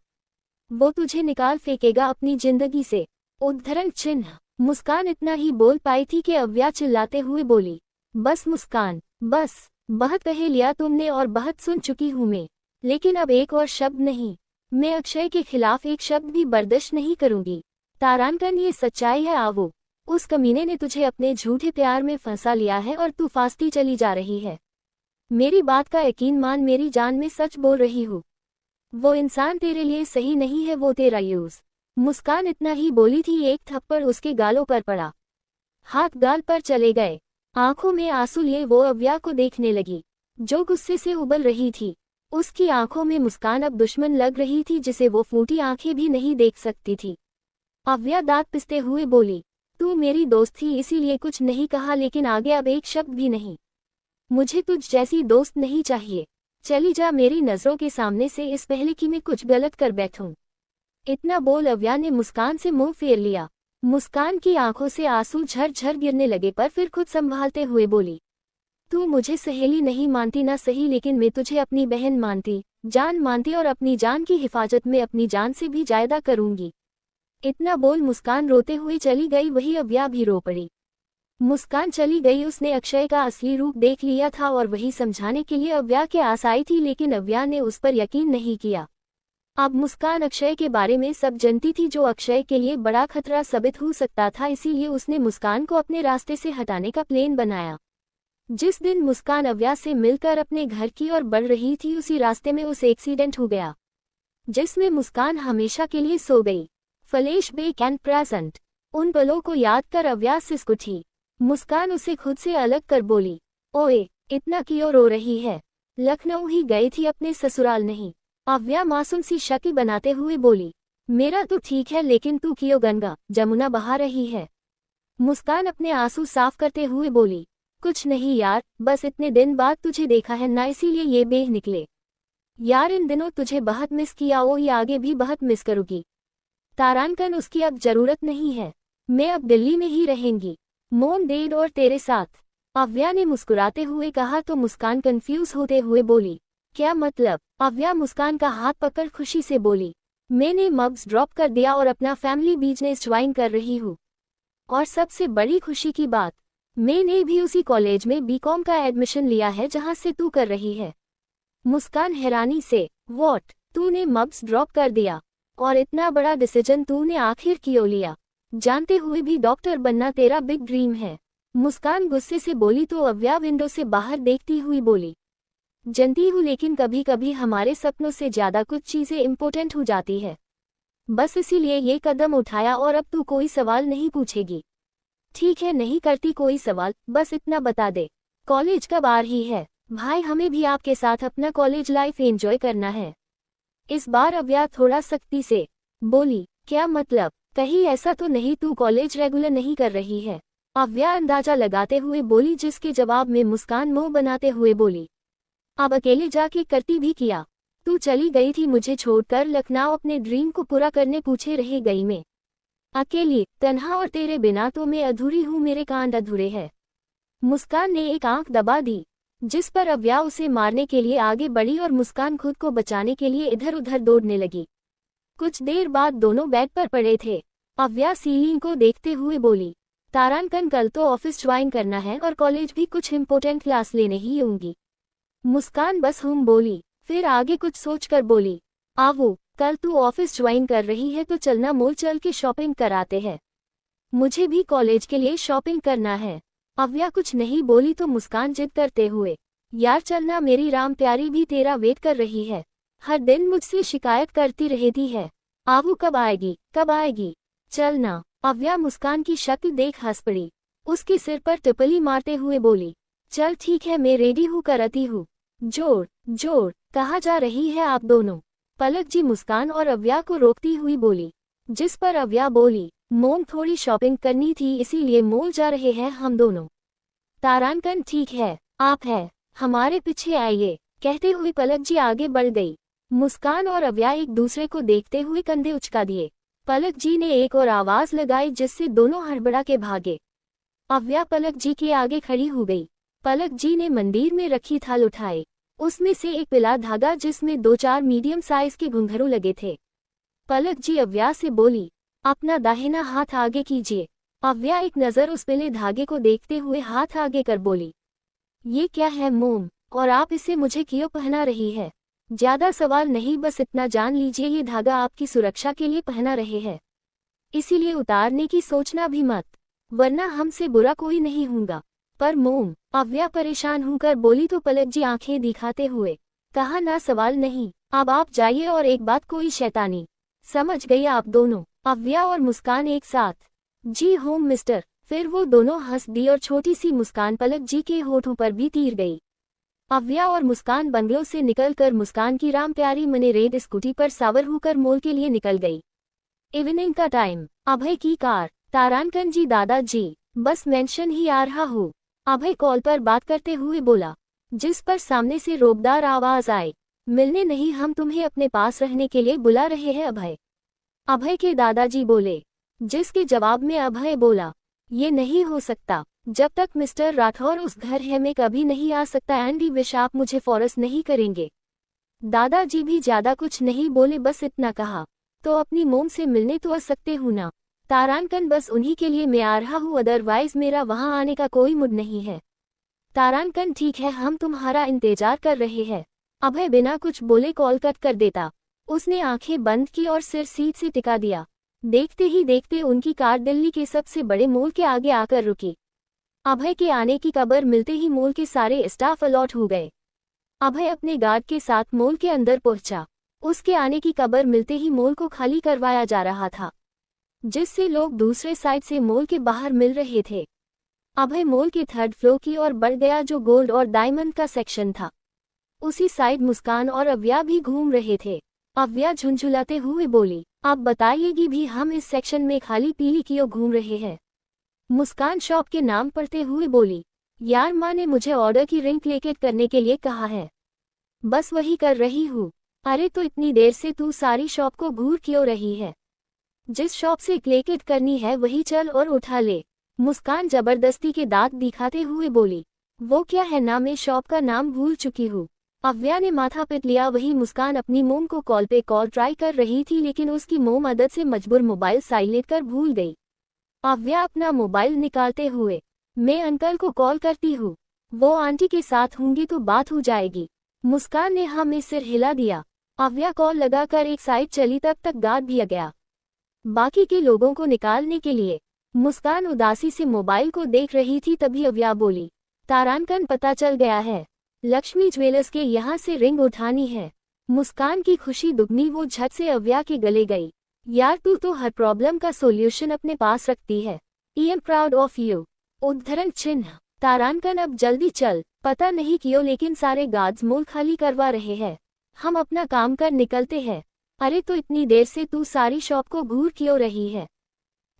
वो तुझे निकाल फेंकेगा अपनी जिंदगी से। उद्धरण चिन्ह। मुस्कान इतना ही बोल पाई थी कि अव्या चिल्लाते हुए बोली, बस मुस्कान, बस। बहुत कह लिया तुमने और बहुत सुन चुकी हूँ मैं, लेकिन अब एक और शब्द नहीं। मैं अक्षय के खिलाफ एक शब्द भी बर्दाश्त नहीं करूंगी। तारांकन, ये सच्चाई है आवो। उस कमीने ने तुझे अपने झूठे प्यार में फंसा लिया है और तू फांसी चली जा रही है। मेरी बात का यकीन मान, मेरी जान में सच बोल रही हूँ। वो इंसान तेरे लिए सही नहीं है, वो तेरा यूज। मुस्कान इतना ही बोली थी, एक थप्पड़ उसके गालों पर पड़ा। हाथ गाल पर चले गए। आंखों में आंसू लिए वो अव्या को देखने लगी, जो गुस्से से उबल रही थी। उसकी आंखों में मुस्कान अब दुश्मन लग रही थी, जिसे वो फूटी आंखें भी नहीं देख सकती थी। अव्या दांत पिसते हुए बोली, तू मेरी दोस्त थी इसीलिए कुछ नहीं कहा, लेकिन आगे अब एक शब्द भी नहीं। मुझे तुझ जैसी दोस्त नहीं चाहिए। चली जा मेरी नजरों के सामने से, इस पहले कि मैं कुछ गलत कर बैठूं। इतना बोल अव्या ने मुस्कान से मुंह फेर लिया। मुस्कान की आंखों से आंसू झरझर गिरने लगे, पर फिर खुद संभालते हुए बोली, तू मुझे सहेली नहीं मानती ना सही, लेकिन मैं तुझे अपनी बहन मानती, जान मानती, और अपनी जान की हिफाजत में अपनी जान से भी ज्यादा करूंगी। इतना बोल मुस्कान रोते हुए चली गई। वही अव्या भी रो पड़ी। मुस्कान चली गई। उसने अक्षय का असली रूप देख लिया था और वही समझाने के लिए अव्या के आस आई थी, लेकिन अव्या ने उस पर यकीन नहीं किया। अब मुस्कान अक्षय के बारे में सब जानती थी, जो अक्षय के लिए बड़ा खतरा साबित हो सकता था। इसीलिए उसने मुस्कान को अपने रास्ते से हटाने का प्लान बनाया। जिस दिन मुस्कान अव्या से मिलकर अपने घर की ओर बढ़ रही थी, उसी रास्ते में उस एक्सीडेंट हो गया, जिसमें मुस्कान हमेशा के लिए सो गई। Flash back and present. उन पलों को याद कर अव्या सिसक उठी। मुस्कान उसे खुद से अलग कर बोली, ओए इतना क्यों रो रही है? लखनऊ ही गई थी, अपने ससुराल नहीं। अव्या मासूम सी शक्ल बनाते हुए बोली, मेरा तो ठीक है, लेकिन तू क्यों गंगा जमुना बहा रही है? मुस्कान अपने आंसू साफ करते हुए बोली, कुछ नहीं यार, बस इतने दिन बाद तुझे देखा है ना, इसीलिए ये बेह निकले। यार इन दिनों तुझे बहुत मिस किया, वो ये आगे भी बहुत मिस करूँगी। तारांकन, उसकी अब जरूरत नहीं है, मैं अब दिल्ली में ही रहेंगी, मोम डैड और तेरे साथ। अव्या ने मुस्कुराते हुए कहा तो मुस्कान कंफ्यूज होते हुए बोली, क्या मतलब? अव्या मुस्कान का हाथ पकड़ खुशी से बोली, मैंने मब्स ड्रॉप कर दिया और अपना फैमिली बिजनेस ज्वाइन कर रही हूँ। और सबसे बड़ी खुशी की बात, मैंने भी उसी कॉलेज में बीकॉम का एडमिशन लिया है जहाँ से तू कर रही है। मुस्कान हैरानी से, व्हाट? तूने मब्स ड्रॉप कर दिया? और इतना बड़ा डिसीजन तूने आखिर क्यों लिया, जानते हुए भी डॉक्टर बनना तेरा बिग ड्रीम है? मुस्कान गुस्से से बोली तो अव्या विंडो से बाहर देखती हुई बोली, जानती हूँ, लेकिन कभी कभी हमारे सपनों से ज्यादा कुछ चीजें इम्पोर्टेंट हो जाती है, बस इसीलिए ये कदम उठाया। और अब तू कोई सवाल नहीं पूछेगी? ठीक है, नहीं करती कोई सवाल, बस इतना बता दे, कॉलेज कब आ रही है? भाई हमें भी आपके साथ अपना कॉलेज लाइफ एंजॉय करना है। इस बार अव्या थोड़ा सख्ती से बोली, क्या मतलब? कहीं ऐसा तो नहीं तू कॉलेज रेगुलर नहीं कर रही है? अव्या अंदाजा लगाते हुए बोली, जिसके जवाब में मुस्कान मुंह बनाते हुए बोली, अब अकेले जाके करती भी क्या? तू चली गई थी मुझे छोड़कर लखनऊ, अपने ड्रीम को पूरा करने, पूछे रह गई मैं अकेली तन्हा, और तेरे बिना तो मैं अधूरी हूँ, मेरे कांड अधूरे हैं। मुस्कान ने एक आंख दबा दी, जिस पर अव्या उसे मारने के लिए आगे बढ़ी और मुस्कान खुद को बचाने के लिए इधर उधर दौड़ने लगी। कुछ देर बाद दोनों बेड पर पड़े थे। अव्या सीलिंग को देखते हुए बोली, तारांकन, कल तो ऑफिस ज्वाइन करना है और कॉलेज भी कुछ इम्पोर्टेंट क्लास लेने ही होंगी। मुस्कान बस बोली, फिर आगे कुछ सोचकर बोली, आवो, कल तू ऑफिस ज्वाइन कर रही है तो चलना, मॉल चल के शॉपिंग कराते हैं, मुझे भी कॉलेज के लिए शॉपिंग करना है। अव्या कुछ नहीं बोली तो मुस्कान जिद करते हुए, यार चलना, मेरी राम प्यारी भी तेरा वेट कर रही है, हर दिन मुझसे शिकायत करती रहती है, आवो कब आएगी कब आएगी, चलना। अव्या मुस्कान की शक्ल देख हंस पड़ी, उसके सिर पर टिपली मारते हुए बोली, चल ठीक है, मैं रेडी हूँ, करती हूँ। जोर जोर, कहाँ जा रही है आप दोनों? पलक जी मुस्कान और अव्या को रोकती हुई बोली, जिस पर अव्या बोली, मोम थोड़ी शॉपिंग करनी थी इसीलिए मॉल जा रहे हैं हम दोनों। तारांकन, ठीक है, आप है, हमारे पीछे आइए, कहते हुए पलक जी आगे बढ़ गई। मुस्कान और अव्या एक दूसरे को देखते हुए कंधे उचका दिए। पलक जी ने एक और आवाज लगाई, जिससे दोनों हड़बड़ा के भागे। अव्या पलक जी के आगे खड़ी हो गई। पलक जी ने मंदिर में रखी थाल उठाए, उसमें से एक पीला धागा जिसमें 2-4 मीडियम साइज के घुंघरू लगे थे। पलक जी अव्या से बोली, अपना दाहिना हाथ आगे कीजिए। अव्या एक नजर उस पीले धागे को देखते हुए हाथ आगे कर बोली, ये क्या है मोम, और आप इसे मुझे क्यों पहना रही है? ज्यादा सवाल नहीं, बस इतना जान लीजिए ये धागा आपकी सुरक्षा के लिए पहना रहे हैं, इसीलिए उतारने की सोचना भी मत, वरना हमसे बुरा कोई नहीं होगा। पर मोम, अव्या परेशान होकर बोली तो पलक जी आंखें दिखाते हुए कहा, ना सवाल नहीं, अब आप जाइए। और एक बात, कोई शैतानी, समझ गई आप दोनों? अव्या और मुस्कान एक साथ, जी होम मिस्टर। फिर वो दोनों हंस दी और छोटी सी मुस्कान पलक जी के होठों पर भी तीर गई। अव्या और मुस्कान बंगलों से निकलकर मुस्कान की राम प्यारी मने रेड स्कूटी पर सावर होकर मॉल के लिए निकल गई। इवनिंग का टाइम, अभय की कार। तारानकन जी, दादा जी, बस मेंशन ही आ रहा हूँ, अभय कॉल पर बात करते हुए बोला, जिस पर सामने से रोबदार आवाज आई, मिलने नहीं, हम तुम्हें अपने पास रहने के लिए बुला रहे हैं अभय। अभय के दादाजी बोले, जिसके जवाब में अभय बोला, ये नहीं हो सकता, जब तक मिस्टर राठौर उस घर है मैं कभी नहीं आ सकता, एंडी विश आप मुझे फोर्स नहीं करेंगे। दादाजी भी ज्यादा कुछ नहीं बोले, बस इतना कहा, तो अपनी मोम से मिलने तो आ सकते हूँ ना तारानकन, बस उन्हीं के लिए मैं आ रहा हूँ, अदरवाइज मेरा वहाँ आने का कोई मूड नहीं है। तारानकन, ठीक है, हम तुम्हारा इंतजार कर रहे हैं। अभय बिना कुछ बोले कॉल कट कर देता। उसने आंखें बंद की और सिर सीट से टिका दिया। देखते ही देखते उनकी कार दिल्ली के सबसे बड़े मॉल के आगे आकर रुकी। अभय के आने की खबर मिलते ही मॉल के सारे स्टाफ अलर्ट हो गए। अभय अपने गार्ड के साथ मॉल के अंदर पहुंचा। उसके आने की खबर मिलते ही मॉल को खाली करवाया जा रहा था, जिससे लोग दूसरे साइड से मॉल के बाहर मिल रहे थे। अभय मॉल के थर्ड फ्लोर की ओर बढ़ गया, जो गोल्ड और डायमंड का सेक्शन था। उसी साइड मुस्कान और अव्या भी घूम रहे थे। अव्या झुंझुलाते हुए बोली, आप बताइएगी भी, हम इस सेक्शन में खाली पीली क्यों घूम रहे हैं? मुस्कान शॉप के नाम पढ़ते हुए बोली, यार माँ ने मुझे ऑर्डर की रिंग क्लिकेट करने के लिए कहा है, बस वही कर रही हूँ। अरे तो इतनी देर से तू सारी शॉप को घूर क्यों रही है? जिस शॉप से क्लिकेट करनी है वही चल और उठा ले। मुस्कान जबरदस्ती के दांत दिखाते हुए बोली, वो क्या है ना, मैं शॉप का नाम भूल चुकी हूँ। अव्या ने माथा पिट लिया। वही मुस्कान अपनी मोम को कॉल पे कॉल ट्राई कर रही थी, लेकिन उसकी मोम मदद से मजबूर मोबाइल साइलेंट कर भूल गई। अव्या अपना मोबाइल निकालते हुए, मैं अंकल को कॉल करती हूँ, वो आंटी के साथ होंगी तो बात हो जाएगी। मुस्कान ने हाँ में सिर हिला दिया। अव्या कॉल लगाकर एक साइड चली, तब तक गार्ड भी आ गया बाकी के लोगों को निकालने के लिए। मुस्कान उदासी से मोबाइल को देख रही थी, तभी अव्या बोली, तारानकन, पता चल गया है, लक्ष्मी ज्वेलर्स के यहाँ से रिंग उठानी है। मुस्कान की खुशी दुगनी, वो झट से अव्या के गले गई। यार तू तो हर प्रॉब्लम का सॉल्यूशन अपने पास रखती है, I am proud of you. उद्धरण चिन्ह। तारानकन, अब जल्दी चल, पता नहीं क्यों लेकिन सारे गार्ड्स मॉल खाली करवा रहे हैं, हम अपना काम कर निकलते हैं। अरे तो इतनी देर से तू सारी शॉप को घूर क्यों रही है?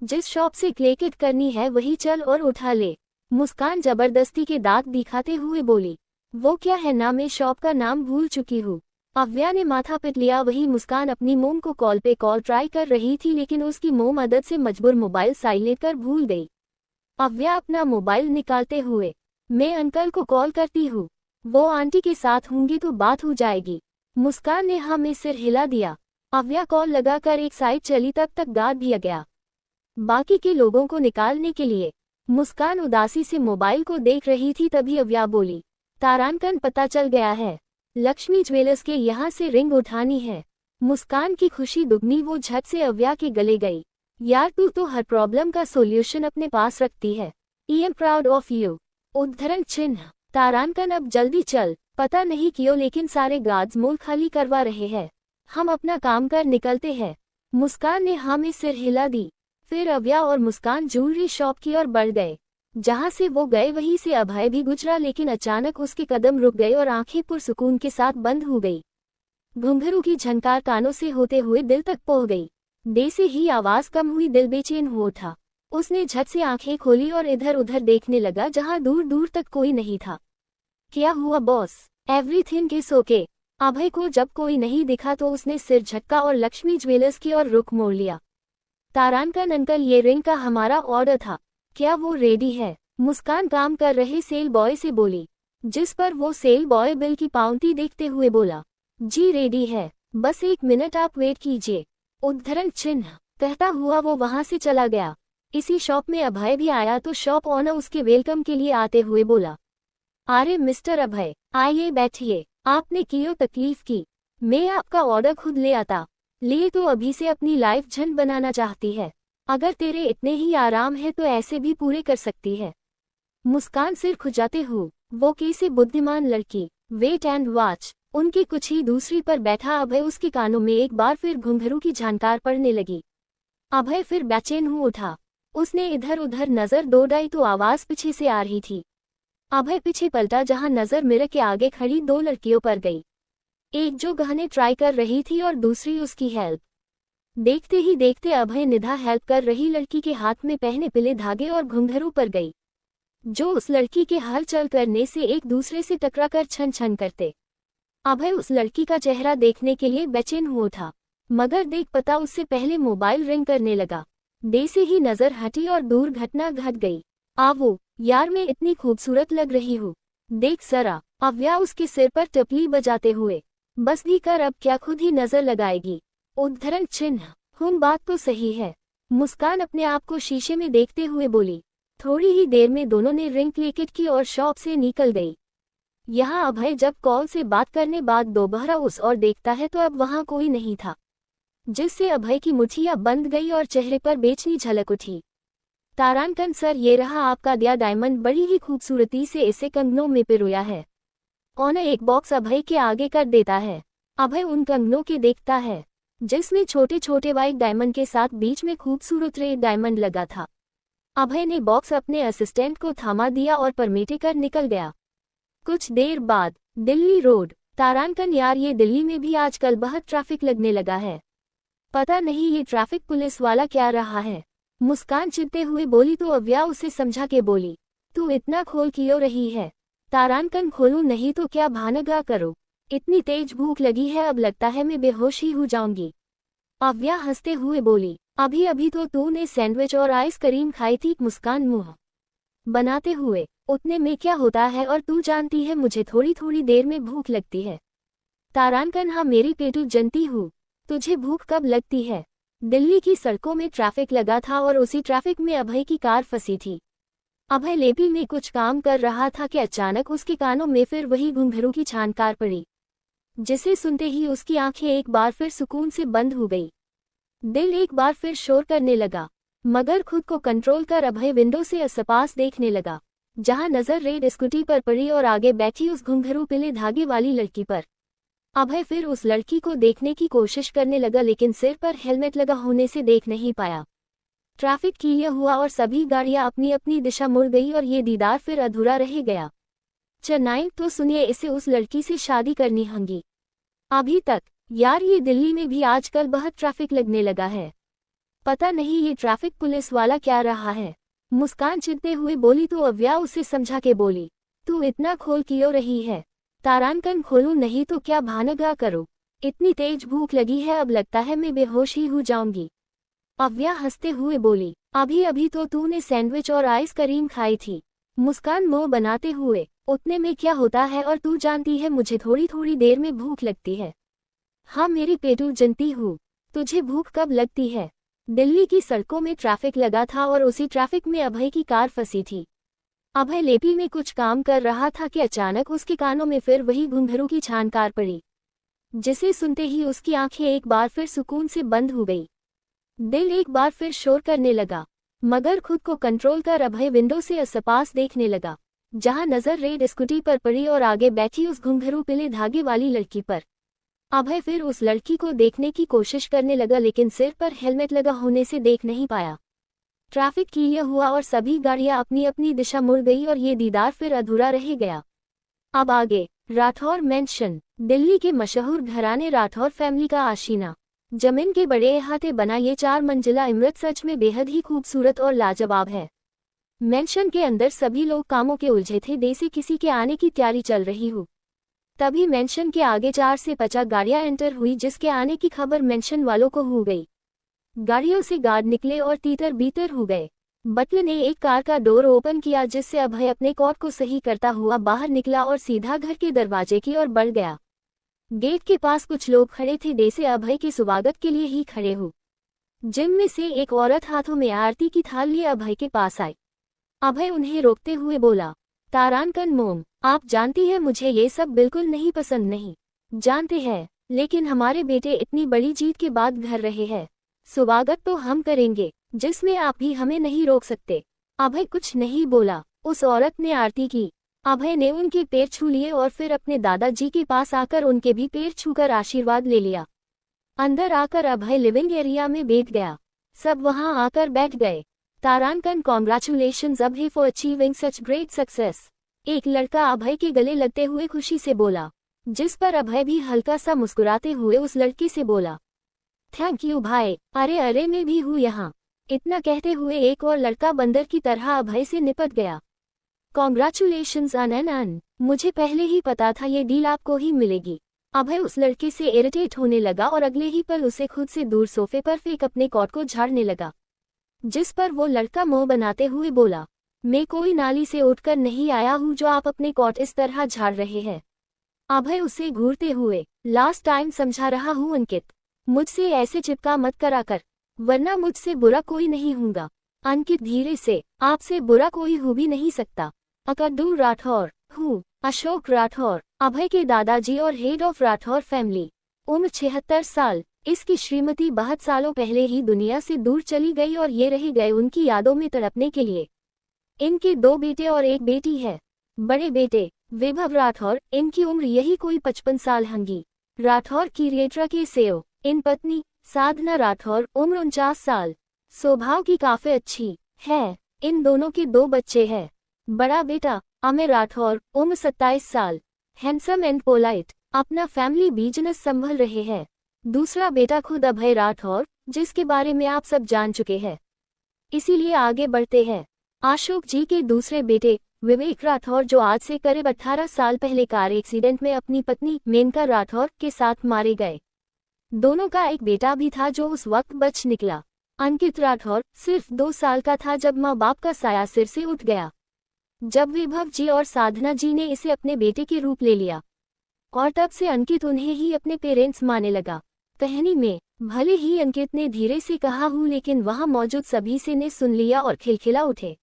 जिस शॉप से क्लिकेट करनी है वही चल और उठा ले। मुस्कान जबरदस्ती के दांत दिखाते हुए बोली, वो क्या है ना, मैं शॉप का नाम भूल चुकी हूँ। अव्या ने माथा पिट लिया। वही मुस्कान अपनी मोम को कॉल पे कॉल ट्राई कर रही थी, लेकिन उसकी मोम मदद से मजबूर मोबाइल साइलेंट कर भूल गई। अव्या अपना मोबाइल निकालते हुए, मैं अंकल को कॉल करती हूँ, वो आंटी के साथ होंगी तो बात हो जाएगी। मुस्कान ने हाँ में सिर हिला दिया। अव्या कॉल लगाकर एक साइड चली, तब तक गार्ड भी आ गया बाकी के लोगों को निकालने के लिए। मुस्कान उदासी से मोबाइल को देख रही थी, तभी अव्या बोली, तारानकन, पता चल गया है, लक्ष्मी ज्वेलर्स के यहाँ से रिंग उठानी है। मुस्कान की खुशी दुगनी, वो झट से अव्या के गले गई। यार तू तो हर प्रॉब्लम का सॉल्यूशन अपने पास रखती है, I am proud of you. उद्धरण चिन्ह। तारानकन, अब जल्दी चल, पता नहीं क्यों लेकिन सारे गार्ड्स मॉल खाली करवा रहे हैं, हम अपना काम कर निकलते हैं। मुस्कान ने हाँ में सिर हिला दी। फिर अव्या और मुस्कान ज्वेलरी शॉप की ओर बढ़ गए। जहां से वो गए वहीं से अभय भी गुजरा, लेकिन अचानक उसके कदम रुक गए और आंखें पुरसुकून के साथ बंद हो गई। घुंघरू की झनकार कानों से होते हुए दिल तक पहुंच गई। दे से ही आवाज कम हुई, दिल बेचैन हो उठा। उसने झट से आंखें खोली और इधर उधर देखने लगा, जहां दूर दूर तक कोई नहीं था। क्या हुआ boss? Everything is okay. Abhay को जब कोई नहीं दिखा तो उसने सिर झटका और लक्ष्मी ज्वेलर्स की ओर रुख मोड़ लिया। तारानकन अंकल, ये रिंग का हमारा ऑर्डर था, क्या वो रेडी है? मुस्कान काम कर रहे सेल बॉय से बोली, जिस पर वो सेल बॉय बिल की पावती देखते हुए बोला, जी रेडी है, बस 1 मिनट आप वेट कीजिए। उद्धरण चिन्ह। कहता हुआ वो वहां से चला गया। इसी शॉप में अभय भी आया तो शॉप ओनर उसके वेलकम के लिए आते हुए बोला, अरे मिस्टर अभय, आइए बैठिए, आपने क्यों तकलीफ की? मैं आपका ऑर्डर खुद ले आता। ले तो अभी से अपनी लाइफ झंड बनाना चाहती है। अगर तेरे इतने ही आराम है तो ऐसे भी पूरे कर सकती है। मुस्कान सिर खुजाते हुए, वो कैसी बुद्धिमान लड़की। Wait and watch. उनकी कुछ ही दूसरी पर बैठा अभय उसके कानों में एक बार फिर घुंघरू की झनकार पड़ने लगी। अभय फिर बेचैन हो उठा। उसने इधर उधर नजर दौड़ाई तो आवाज पीछे से आ रही थी। अभय पीछे पलटा जहां नजर मिरर के आगे खड़ी दो लड़कियों पर गई। एक जो गहने ट्राई कर रही थी और दूसरी उसकी हेल्प। देखते ही देखते अभय निधा हेल्प कर रही लड़की के हाथ में पहने पीले धागे और घुंघरू पर गई, जो उस लड़की के हलचल करने से एक दूसरे से टकराकर छन छन करते। अभय उस लड़की का चेहरा देखने के लिए बेचैन हुआ था, मगर देख पता उससे पहले मोबाइल रिंग करने लगा। देसे ही नजर हटी और दूर घटना घट गई। आवो यार, मैं इतनी खूबसूरत लग रही हूँ, देख सरा। अव्या उसके सिर पर टपली बजाते हुए, बस भी कर, अब क्या खुद ही नजर लगाएगी। उद्धरण चिन्ह। बात तो सही है। मुस्कान अपने आप को शीशे में देखते हुए बोली। थोड़ी ही देर में दोनों ने रिंग क्लिकेट की और शॉप से निकल गई। यहाँ अभय जब कॉल से बात करने बाद दोबारा उस और देखता है तो अब वहाँ कोई नहीं था, जिससे अभय की मुठियाँ बंद गई और चेहरे पर बेचनी झलक उठी। तारांकन सर, ये रहा आपका दिया डायमंड, बड़ी ही खूबसूरती से इसे कंगनों में पिरोया है। ऑनर एक बॉक्स अभय के आगे कर देता है। अभय उन कंगनों के देखता है जिसमें छोटे छोटे वाइट डायमंड के साथ बीच में खूबसूरत रेड डायमंड लगा था। अभय ने बॉक्स अपने असिस्टेंट को थमा दिया और परमिट कर निकल गया। कुछ देर बाद दिल्ली रोड। तारांकन यार, ये दिल्ली में भी आजकल बहुत ट्रैफिक लगने लगा है। पता नहीं ये ट्रैफिक पुलिस वाला क्या रहा है। मुस्कान चिढ़ते हुए बोली तो अव्या उसे समझा के बोली, तू इतना खोल क्यों रही है। तारांकन, खोलूं नहीं तो क्या, भानगा करो। इतनी तेज भूख लगी है, अब लगता है मैं बेहोश ही हो जाऊंगी। अव्या हंसते हुए बोली, अभी अभी तो तूने सैंडविच और आइसक्रीम खाई थी। मुस्कान मुंह बनाते हुए, उतने में क्या होता है, और तू जानती है मुझे थोड़ी थोड़ी देर में भूख लगती है। तारांकन, हाँ मेरी पेटू जनती हूँ, तुझे भूख कब लगती है। दिल्ली की सड़कों में ट्रैफिक लगा था और उसी ट्रैफिक में अभय की कार फंसी थी। अभय लेपी में कुछ काम कर रहा था कि अचानक उसके कानों में फिर वही घुंघरू की छानकार पड़ी, जिसे सुनते ही उसकी आंखें एक बार फिर सुकून से बंद हो गई। दिल एक बार फिर शोर करने लगा, मगर खुद को कंट्रोल कर अभय विंडो से आसपास देखने लगा, जहां नजर रेड स्कूटी पर पड़ी और आगे बैठी उस घुंघरू पीले धागे वाली लड़की पर। अभय फिर उस लड़की को देखने की कोशिश करने लगा, लेकिन सिर पर हेलमेट लगा होने से देख नहीं पाया। ट्रैफिक क्लियर हुआ और सभी गाड़ियां अपनी अपनी दिशा मुड़ गई और ये दीदार फिर अधूरा रह गया। चेन्नई तो सुनिए, इसे उस लड़की से शादी करनी होगी। अभी तक यार, ये दिल्ली में भी आजकल बहुत ट्रैफिक लगने लगा है। पता नहीं ये ट्रैफिक पुलिस वाला क्या रहा है। मुस्कान चिढ़ते हुए बोली तो अव्या उसे समझा के बोली, तू इतना खोल क्यों रही है। तारांकन, खोलूं नहीं तो क्या, भानगा करो। इतनी तेज भूख लगी है, अब लगता है मैं बेहोश ही हो जाऊंगी। अव्या हंसते हुए बोली, अभी अभी तो तूने सैंडविच और आइसक्रीम खाई थी। मुस्कान मुंह बनाते हुए, उतने में क्या होता है, और तू जानती है मुझे थोड़ी थोड़ी देर में भूख लगती है। हाँ मेरी पेटू जनती हूँ, तुझे भूख कब लगती है। दिल्ली की सड़कों में ट्रैफिक लगा था और उसी ट्रैफिक में अभय की कार फंसी थी। अभय लेपी में कुछ काम कर रहा था कि अचानक उसके कानों में फिर वही घुंघरू की छानकार पड़ी, जिसे सुनते ही उसकी आंखें एक बार फिर सुकून से बंद हो गई। दिल एक बार फिर शोर करने लगा, मगर खुद को कंट्रोल कर अभय विंडो से आसपास देखने लगा, जहां नजर रेड स्कूटी पर पड़ी और आगे बैठी उस घुंघरू पीले धागे वाली लड़की पर। अभय फिर उस लड़की को देखने की कोशिश करने लगा, लेकिन सिर पर हेलमेट लगा होने से देख नहीं पाया। ट्रैफिक क्लियर हुआ और सभी गाड़ियां अपनी अपनी दिशा मुड़ गई और ये दीदार फिर अधूरा रह गया। अब आगे राठौर मेंशन। दिल्ली के मशहूर घराने राठौर फैमिली का आशीना। जमीन के बड़े अहाते बना ये 4 मंजिला इमारत सच में बेहद ही खूबसूरत और लाजवाब है। मेंशन के अंदर सभी लोग कामों के उलझे थे, जैसे किसी के आने की तैयारी चल रही हो। तभी मेंशन के आगे 4 से 50 गाड़ियां एंटर हुई, जिसके आने की खबर मेंशन वालों को हो गई। गाड़ियों से गार्ड निकले और तीतर बीतर हो गए। बटलर ने एक कार का डोर ओपन किया, जिससे अभय अपने कोट को सही करता हुआ बाहर निकला और सीधा घर के दरवाजे की ओर बढ़ गया। गेट के पास कुछ लोग खड़े थे, जैसे अभय के स्वागत के लिए ही खड़े हो। जिनमें से एक औरत हाथों में आरती की थाल लिए अभय के पास आई। अभय उन्हें रोकते हुए बोला, तारांकन मोम, आप जानती है मुझे ये सब बिल्कुल नहीं पसंद। नहीं जानते हैं, लेकिन हमारे बेटे इतनी बड़ी जीत के बाद घर रहे हैं, स्वागत तो हम करेंगे, जिसमें आप भी हमें नहीं रोक सकते। अभय कुछ नहीं बोला। उस औरत ने आरती की। अभय ने उनके पैर छू लिए और फिर अपने दादाजी के पास आकर उनके भी पैर छूकर आशीर्वाद ले लिया। अंदर आकर अभय लिविंग एरिया में बैठ गया। सब वहां आकर बैठ गए। तारांकन, congratulations Abhay for achieving such great success. एक लड़का अभय के गले लगते हुए खुशी से बोला, जिस पर अभय भी हल्का सा मुस्कुराते हुए उस लड़की से बोला, थैंक यू भाई, अरे अरे मैं भी हूँ यहाँ। इतना कहते हुए एक और लड़का बंदर की तरह अभय से निपट गया। कॉन्ग्रेचुलेशंस अन, मुझे पहले ही पता था ये डील आपको ही मिलेगी। अभय उस लड़के से इरिटेट होने लगा और अगले ही पल उसे खुद से दूर सोफे पर फेंक अपने कोट को झाड़ने लगा, जिस पर वो लड़का मुंह बनाते हुए बोला, मैं कोई नाली से उठकर नहीं आया हूँ जो आप अपने कोट इस तरह झाड़ रहे हैं। अभय उसे घूरते हुए, लास्ट टाइम समझा रहा हूँ अंकित, मुझसे ऐसे चिपका मत करा कर, वरना मुझसे बुरा कोई नहीं होगा। अंकित धीरे से, आपसे बुरा कोई हो भी नहीं सकता। अकद्दू राठौर हूँ, अशोक राठौर, अभय के दादाजी और हेड ऑफ राठौर फैमिली। उम्र 76 साल। इसकी श्रीमती बहुत सालों पहले ही दुनिया से दूर चली गई और ये रह गए उनकी यादों में तड़पने के लिए। इनके 2 बेटे और 1 बेटी है। बड़े बेटे वैभव राठौर, इनकी उम्र यही कोई 55 साल होंगी। राठौर की रेटरा के सेव। इन पत्नी साधना राठौर, उम्र 49 साल। स्वभाव की काफी अच्छी है। इन दोनों के 2 बच्चे हैं। बड़ा बेटा अमय राठौर, उम्र 27 साल, हैंडसम एंड पोलाइट, अपना फैमिली बिजनेस संभल रहे हैं। दूसरा बेटा खुद अभय राठौर, जिसके बारे में आप सब जान चुके हैं, इसीलिए आगे बढ़ते हैं। अशोक जी के दूसरे बेटे विवेक राठौर, जो आज से करीब 18 साल पहले कार एक्सीडेंट में अपनी पत्नी मेनका राठौर के साथ मारे गए। दोनों का एक बेटा भी था जो उस वक्त बच निकला। अंकित राठौर सिर्फ 2 साल का था जब माँ बाप का साया सिर से उठ गया। जब वैभव जी और साधना जी ने इसे अपने बेटे के रूप ले लिया और तब से अंकित उन्हें ही अपने पेरेंट्स मानने लगा। कहानी में भले ही अंकित ने धीरे से कहा हूँ, लेकिन वहां मौजूद सभी से ने सुन लिया और खिलखिला उठे।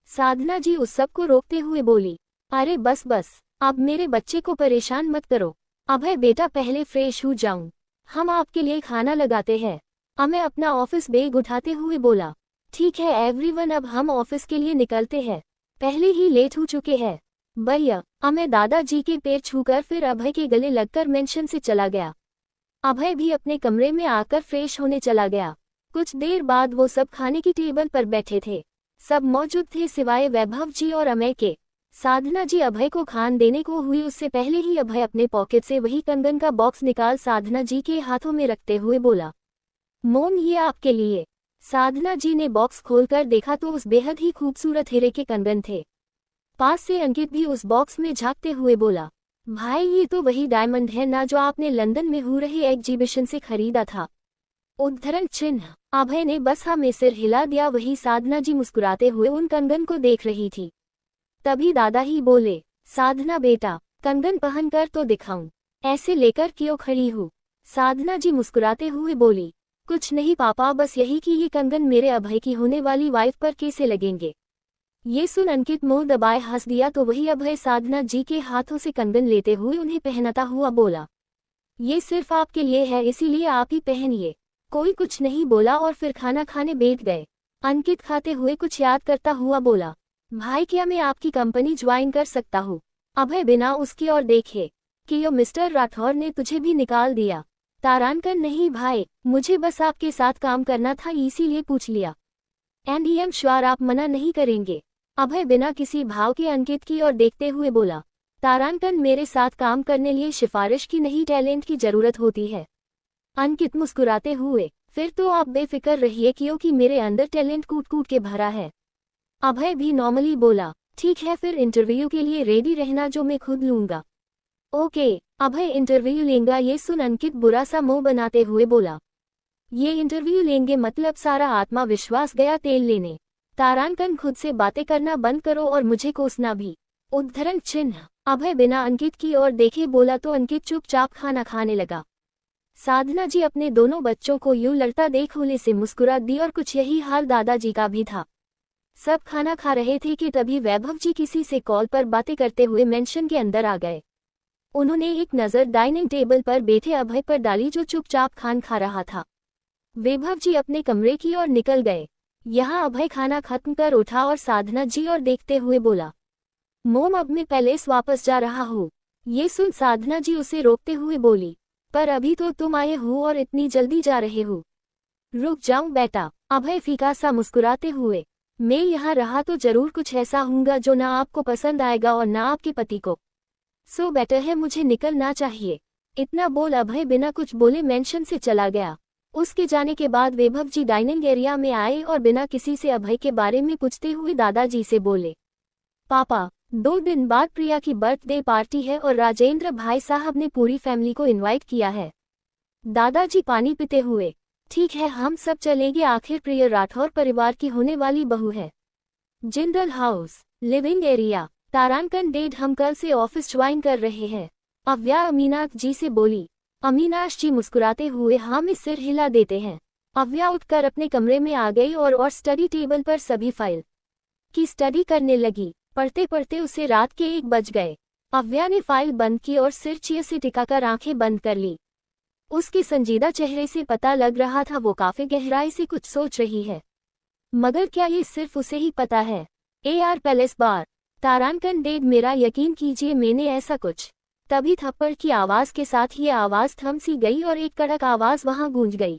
साधना जी उस सब को रोकते हुए बोली, अरे बस बस, अब मेरे बच्चे को परेशान मत करो। अभय बेटा पहले फ्रेश हो जाऊं, हम आपके लिए खाना लगाते हैं। अमय अपना ऑफिस बैग उठाते हुए बोला, ठीक है एवरीवन, अब हम ऑफिस के लिए निकलते हैं, पहले ही लेट हो चुके हैं। भैया, अमय दादाजी के पैर छूकर फिर अभय के गले लगकर मेंशन से चला गया। अभय भी अपने कमरे में आकर फ्रेश होने चला गया। कुछ देर बाद वो सब खाने की टेबल पर बैठे थे। सब मौजूद थे सिवाय वैभव जी और अमय के। साधना जी अभय को खान देने को हुई उससे पहले ही अभय अपने पॉकेट से वही कंगन का बॉक्स निकाल साधना जी के हाथों में रखते हुए बोला, मोम ये आपके लिए। साधना जी ने बॉक्स खोलकर देखा तो उस बेहद ही खूबसूरत हीरे के कंगन थे। पास से अंकित भी उस बॉक्स में झांकते हुए बोला, भाई ये तो वही डायमंड है ना जो आपने लंदन में हो रही एग्जीबिशन से खरीदा था। उद्धरण चिन्ह। अभय ने बस हाँ में सिर हिला दिया। वही साधना जी मुस्कुराते हुए उन कंगन को देख रही थी। तभी दादा ही बोले, साधना बेटा, कंगन पहनकर तो दिखाऊं, ऐसे लेकर क्यों खड़ी हूँ। साधना जी मुस्कुराते हुए बोली, कुछ नहीं पापा, बस यही कि ये कंगन मेरे अभय की होने वाली वाइफ पर कैसे लगेंगे। ये सुन अंकित मुंह दबाए हंस दिया तो वही अभय साधना जी के हाथों से कंगन लेते हुए उन्हें पहनाता हुआ बोला, ये सिर्फ आपके लिए है, इसीलिए आप ही पहनिए। कोई कुछ नहीं बोला और फिर खाना खाने बैठ गए। अंकित खाते हुए कुछ याद करता हुआ बोला, भाई क्या मैं आपकी कंपनी ज्वाइन कर सकता हूँ। अभय बिना उसकी ओर देखे, कि यो मिस्टर राठौर ने तुझे भी निकाल दिया। तारांकन, नहीं भाई, मुझे बस आपके साथ काम करना था, इसीलिए पूछ लिया। एंड आई एम श्योर आप मना नहीं करेंगे। अभय बिना किसी भाव के अंकित की ओर देखते हुए बोला, तारांकन मेरे साथ काम करने लिए सिफारिश की नहीं टैलेंट की जरूरत होती है। अंकित मुस्कुराते हुए, फिर तो आप बेफिक्र रहिए क्योंकि मेरे अंदर टैलेंट कूट कूट के भरा है। अभय भी नॉर्मली बोला, ठीक है फिर इंटरव्यू के लिए रेडी रहना जो मैं खुद लूंगा। ओके। अभय इंटरव्यू लेंगा ये सुन अंकित बुरा सा मुंह बनाते हुए बोला, ये इंटरव्यू लेंगे मतलब सारा आत्मविश्वास गया तेल लेने। तारांकन खुद से बातें करना बंद करो और मुझे कोसना भी। उद्धरण चिन्ह। अभय बिना अंकित की ओर देखे बोला तो अंकित चुपचाप खाना खाने लगा। साधना जी अपने दोनों बच्चों को यूं लड़ता देख होले से मुस्कुरा दी और कुछ यही हाल दादाजी का भी था। सब खाना खा रहे थे कि तभी वैभव जी किसी से कॉल पर बातें करते हुए मेंशन के अंदर आ गए। उन्होंने एक नज़र डाइनिंग टेबल पर बैठे अभय पर डाली जो चुपचाप खान खा रहा था। वैभव जी अपने कमरे की ओर निकल गए। यहाँ अभय खाना खत्म कर उठा और साधना जी और देखते हुए बोला, मोम अब मैं पैलेस वापस जा रहा हूँ। ये सुन साधना जी उसे रोकते हुए बोली, पर अभी तो तुम आए हो और इतनी जल्दी जा रहे हो। रुक जाऊं बेटा, अभय फीका सा मुस्कुराते हुए, मैं यहाँ रहा तो जरूर कुछ ऐसा होगा जो ना आपको पसंद आएगा और ना आपके पति को। सो बेटर है मुझे निकलना चाहिए। इतना बोल अभय बिना कुछ बोले मेंशन से चला गया। उसके जाने के बाद वैभव जी डाइनिंग एरिया में आए और बिना किसी से अभय के बारे में पूछते हुए दादाजी से बोले, पापा 2 दिन बाद प्रिया की बर्थडे पार्टी है और राजेंद्र भाई साहब ने पूरी फैमिली को इनवाइट किया है। दादाजी पानी पीते हुए, ठीक है हम सब चलेंगे, आखिर प्रिया राठौर परिवार की होने वाली बहू है। Jindal house, living area. तारांकन डेड हम कल से ऑफिस ज्वाइन कर रहे हैं। अव्या अमीनाथ जी से बोली। अमीनाश जी मुस्कुराते हुए हाँ में सिर हिला देते हैं। अव्या उठकर अपने कमरे में आ गई और स्टडी टेबल पर सभी फाइल की स्टडी करने लगी। पढ़ते पढ़ते उसे रात के 1 बज गए। अव्या ने फाइल बंद की और सिर चेयर से टिकाकर आंखें बंद कर ली। उसके संजीदा चेहरे से पता लग रहा था वो काफी गहराई से कुछ सोच रही है, मगर क्या ये सिर्फ उसे ही पता है। AR पैलेस बार। तारांकन डेड मेरा यकीन कीजिए मैंने ऐसा कुछ। तभी थप्पड़ की आवाज के साथ ये आवाज थम सी गई और एक कड़क आवाज वहां गूंज गई,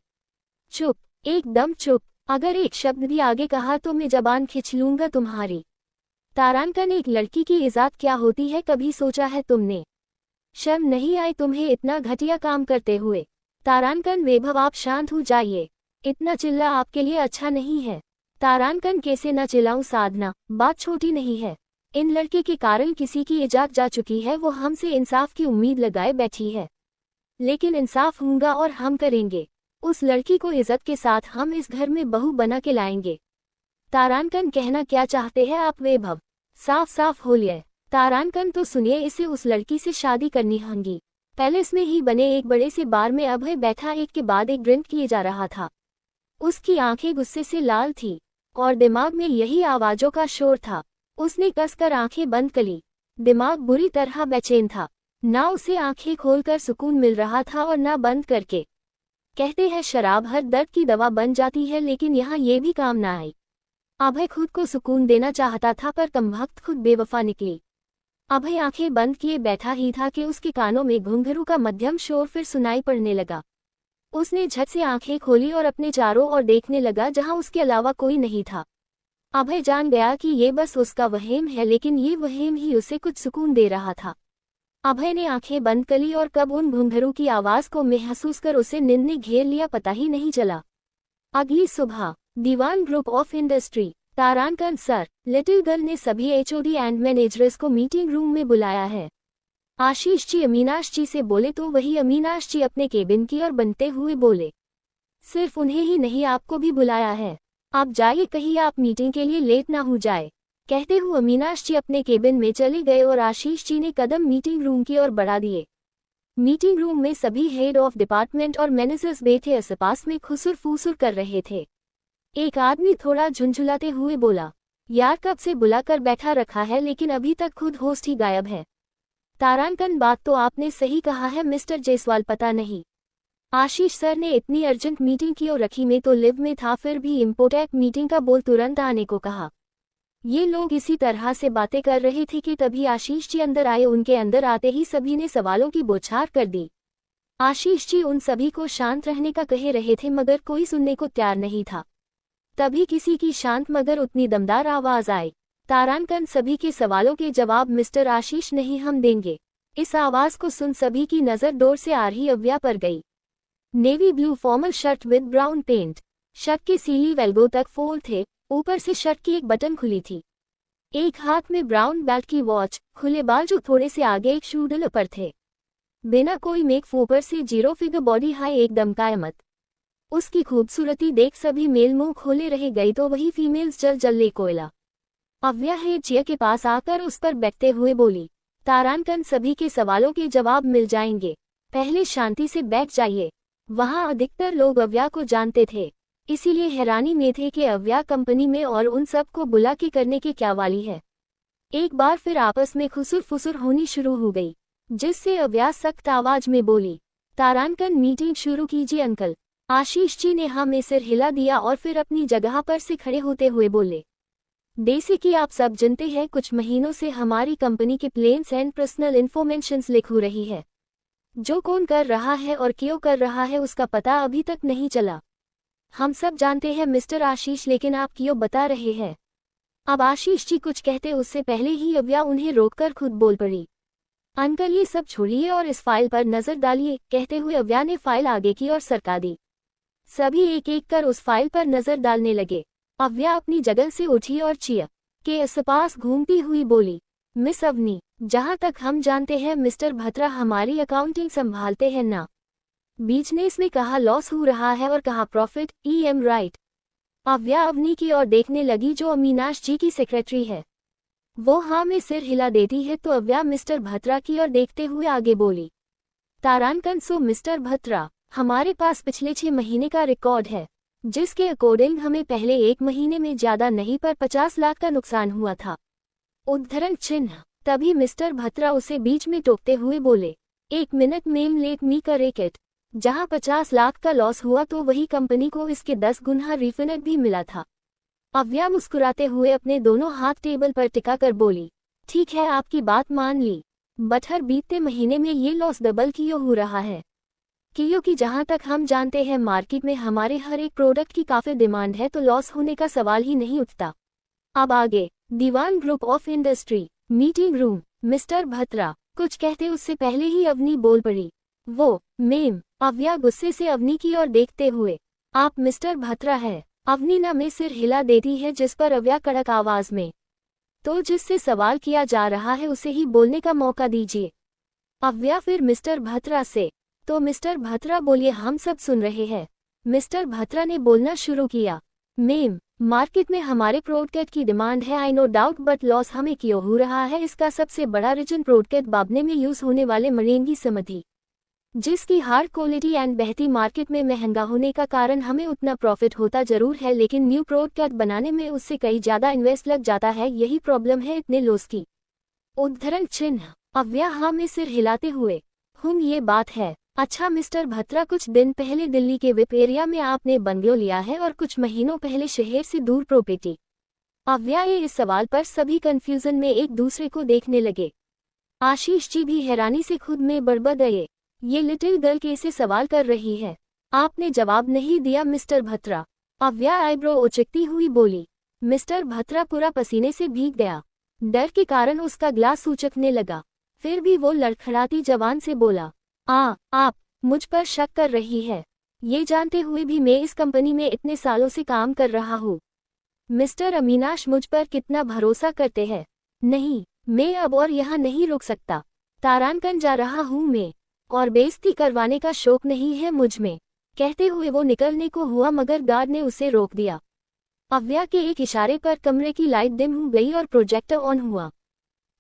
चुप, एकदम चुप, अगर एक शब्द भी आगे कहा तो मैं जबान खींच लूंगा तुम्हारी। तारांकन एक लड़की की इज्जत क्या होती है कभी सोचा है तुमने? शर्म नहीं आई तुम्हें इतना घटिया काम करते हुए? तारांकन वैभव आप शांत हो जाइए, इतना चिल्ला आपके लिए अच्छा नहीं है। तारांकन कैसे न चिल्लाऊं साधना, बात छोटी नहीं है। इन लड़के के कारण किसी की इज्जत जा चुकी है, वो हमसे इंसाफ की उम्मीद लगाए बैठी है। लेकिन इंसाफ होगा और हम करेंगे। उस लड़की को इज्जत के साथ हम इस घर में बहू बना के लाएंगे। तारांकन कहना क्या चाहते हैं आप वैभव? साफ साफ बोलिए। तारांकन तो सुनिए, इसे उस लड़की से शादी करनी होगी। पैलेस में ही बने एक बड़े से बार में अभय बैठा एक के बाद एक ड्रिंक किए जा रहा था। उसकी आंखें गुस्से से लाल थी और दिमाग में यही आवाजों का शोर था। उसने कसकर आंखें बंद कर ली। दिमाग बुरी तरह बेचैन था, ना उसे आंखें खोलकर सुकून मिल रहा था और ना बंद करके। कहते हैं शराब हर दर्द की दवा बन जाती है, लेकिन यहाँ ये भी काम ना आई। अभय खुद को सुकून देना चाहता था पर कमबख्त खुद बेवफा निकली। अभय आंखें बंद किए बैठा ही था कि उसके कानों में घुंघरू का मध्यम शोर फिर सुनाई पड़ने लगा। उसने झट से आंखें खोली और अपने चारों ओर देखने लगा, जहां उसके अलावा कोई नहीं था। अभय जान गया कि ये बस उसका वहम है, लेकिन ये वहम ही उसे कुछ सुकून दे रहा था। अभय ने आंखें बंद कर ली और कब उन घुंघरू की आवाज को महसूस कर उसे नींद ने घेर लिया पता ही नहीं चला। अगली सुबह दीवान ग्रुप ऑफ इंडस्ट्री। तारांकन सर, लिटिल गर्ल ने सभी HOD एंड मैनेजर्स को मीटिंग रूम में बुलाया है। आशीष जी अमीनाश जी से बोले तो वही अमीनाश जी अपने केबिन की ओर बनते हुए बोले, सिर्फ उन्हें ही नहीं आपको भी बुलाया है, आप जाइए कहीं आप मीटिंग के लिए लेट ना हो जाए। कहते हुए अमीनाश जी अपने केबिन में चले गए और आशीष जी ने कदम मीटिंग रूम की ओर बढ़ा दिए। मीटिंग रूम में सभी हेड ऑफ डिपार्टमेंट और मैनेजर्स बैठे आसपास में खुसुर फुसुर कर रहे थे। एक आदमी थोड़ा झुंझुलाते हुए बोला, यार कब से बुलाकर बैठा रखा है लेकिन अभी तक खुद होस्ट ही गायब है। तारांकन बात तो आपने सही कहा है मिस्टर जायसवाल, पता नहीं आशीष सर ने इतनी अर्जेंट मीटिंग क्यों रखी, मैं तो लिव में था फिर भी इम्पोर्टेंट मीटिंग का बोल तुरंत आने को कहा। ये लोग इसी तरह से बातें कर रहे थे कि तभी आशीष जी अंदर आए। उनके अंदर आते ही सभी ने सवालों की बौछार कर दी। आशीष जी उन सभी को शांत रहने का कह रहे थे मगर कोई सुनने को तैयार नहीं था। तभी किसी की शांत मगर उतनी दमदार आवाज आई, तारांकन सभी के सवालों के जवाब मिस्टर आशीष नहीं हम देंगे। इस आवाज को सुन सभी की नजर डोर से आ रही अव्या पर गई। Navy blue formal shirt with brown pant, shirt के सीली वेल्बो तक फोल्ड थे, ऊपर से शर्ट की एक बटन खुली थी। एक हाथ में ब्राउन बेल्ट की वॉच, खुले बाल जो थोड़े से आगे एक शूडल पर थे। बिना कोई मेक ऊपर से 0 फिगर बॉडी हाई एकदम कायमत। उसकी खूबसूरती देख सभी मेल मुंह खोले रह गई तो वही फीमेल्स जल जल ले कोयला। अव्या है चिया के पास आकर उस पर बैठते हुए बोली, तारांकन सभी के सवालों के जवाब मिल जाएंगे, पहले शांति से बैठ जाइए। वहां अधिकतर लोग अव्या को जानते थे, इसीलिए हैरानी में थे कि अव्या कंपनी में और उन सब को बुला के करने के क्या वाली है। एक बार फिर आपस में खुसुर फुसुर होनी शुरू हो गई। जिससे अव्या सख्त आवाज में बोली, तारांकन मीटिंग शुरू कीजिए अंकल। आशीष जी ने हाँ में सिर हिला दिया और फिर अपनी जगह पर से खड़े होते हुए बोले, जैसे कि आप सब जानते हैं कुछ महीनों से हमारी कंपनी के plans and personal informations leak हो रही है। जो कौन कर रहा है और क्यों कर रहा है उसका पता अभी तक नहीं चला। हम सब जानते हैं मिस्टर आशीष, लेकिन आप क्यों बता रहे हैं? अब आशीष जी कुछ कहते उससे पहले ही अव्या उन्हें रोककर खुद बोल पड़ी, अंकल ये सब छोड़िए और इस फाइल पर नजर डालिए। कहते हुए अव्या ने फाइल आगे की ओर सरका दी। सभी एक एक कर उस फाइल पर नजर डालने लगे। अव्या अपनी जगह से उठी और चेयर के आसपास घूमती हुई बोली, मिस अवनी, जहां तक हम जानते हैं मिस्टर भत्रा हमारी अकाउंटिंग संभालते हैं ना। बिजनेस में कहाँ लॉस हो रहा है और कहाँ प्रॉफिट, एम राइट। अव्या अवनी की ओर देखने लगी जो अमीनाश जी की सेक्रेटरी है। वो हाँ में सिर हिला देती है तो अव्या मिस्टर भत्रा की ओर देखते हुए आगे बोली, तारांकन सो मिस्टर भत्रा, हमारे पास पिछले 6 महीने का रिकॉर्ड है जिसके अकॉर्डिंग हमें पहले 1 महीने में ज्यादा नहीं पर 50 लाख का नुकसान हुआ था। उद्धरण चिन्ह। तभी मिस्टर भत्रा उसे बीच में टोकते हुए बोले, 1 minute ma'am, let me correct it. जहां 50 लाख का लॉस हुआ तो वही कंपनी को इसके 10 गुना रिफंड भी मिला था। अव्या मुस्कुराते हुए अपने दोनों हाथ टेबल पर टिकाकर बोली, ठीक है आपकी बात मान ली, बट हर बीते महीने में ये लॉस डबल क्यों हो रहा है? क्योंकि जहां तक हम जानते हैं मार्केट में हमारे हर एक प्रोडक्ट की काफी डिमांड है तो लॉस होने का सवाल ही नहीं उठता। अब आगे। Diwan group of industry meeting room. Mister Bhatra कुछ कहते उससे पहले ही अवनी बोल पड़ी, वो मेम। अव्या गुस्से से अवनी की ओर देखते हुए, आप मिस्टर भत्रा है? अवनी ना में सिर हिला देती है जिस पर अव्या कड़क आवाज में, तो जिससे सवाल किया जा रहा है उसे ही बोलने का मौका दीजिए। अव्या फिर मिस्टर भत्रा से, तो मिस्टर भत्रा बोलिए, हम सब सुन रहे हैं। मिस्टर भत्रा ने बोलना शुरू किया, मेम, मार्केट में हमारे प्रोडक्ट की डिमांड है, I know doubt, but loss हमें क्यों हो रहा है इसका सबसे बड़ा रीजन प्रोडक्ट बाबने में यूज होने वाले मरेंगी समधी, जिसकी हार्ड क्वालिटी एंड बहती मार्केट में महंगा होने का कारण हमें उतना प्रॉफिट होता जरूर है लेकिन न्यू प्रोडक्ट बनाने में उससे कई ज्यादा इन्वेस्ट लग जाता है, यही प्रॉब्लम है इतने लॉस की। उद्धरण चिन्ह। अव्या हाँ में सिर हिलाते हुए, ये बात है। अच्छा मिस्टर भत्रा, कुछ दिन पहले दिल्ली के विप एरिया में आपने बंगलो लिया है और कुछ महीनों पहले शहर से दूर प्रॉपर्टी। अव्या इस सवाल पर सभी कंफ्यूजन में एक दूसरे को देखने लगे। आशीष जी भी हैरानी से खुद में बड़बड़ गए, ये लिटिल गर्ल कैसे सवाल कर रही है? आपने जवाब नहीं दिया मिस्टर भत्रा। अव्या आईब्रो उचकती हुई बोली। मिस्टर भत्रा पूरा पसीने से भीग गया। डर के कारण उसका ग्लास उचकने लगा। फिर भी वो लड़खड़ाती जबान से बोला, आप मुझ पर शक कर रही है? ये जानते हुए भी मैं इस कंपनी में इतने सालों से काम कर रहा हूँ। मिस्टर अमीनाश मुझ पर कितना भरोसा करते हैं। नहीं, मैं अब और यहाँ नहीं रुक सकता। तारांकन जा रहा हूँ मैं, और बेइज्जती करवाने का शौक नहीं है मुझ में। कहते हुए वो निकलने को हुआ मगर गार्ड ने उसे रोक दिया। अव्या के एक इशारे पर कमरे की लाइट डिम हो गई और प्रोजेक्टर ऑन हुआ,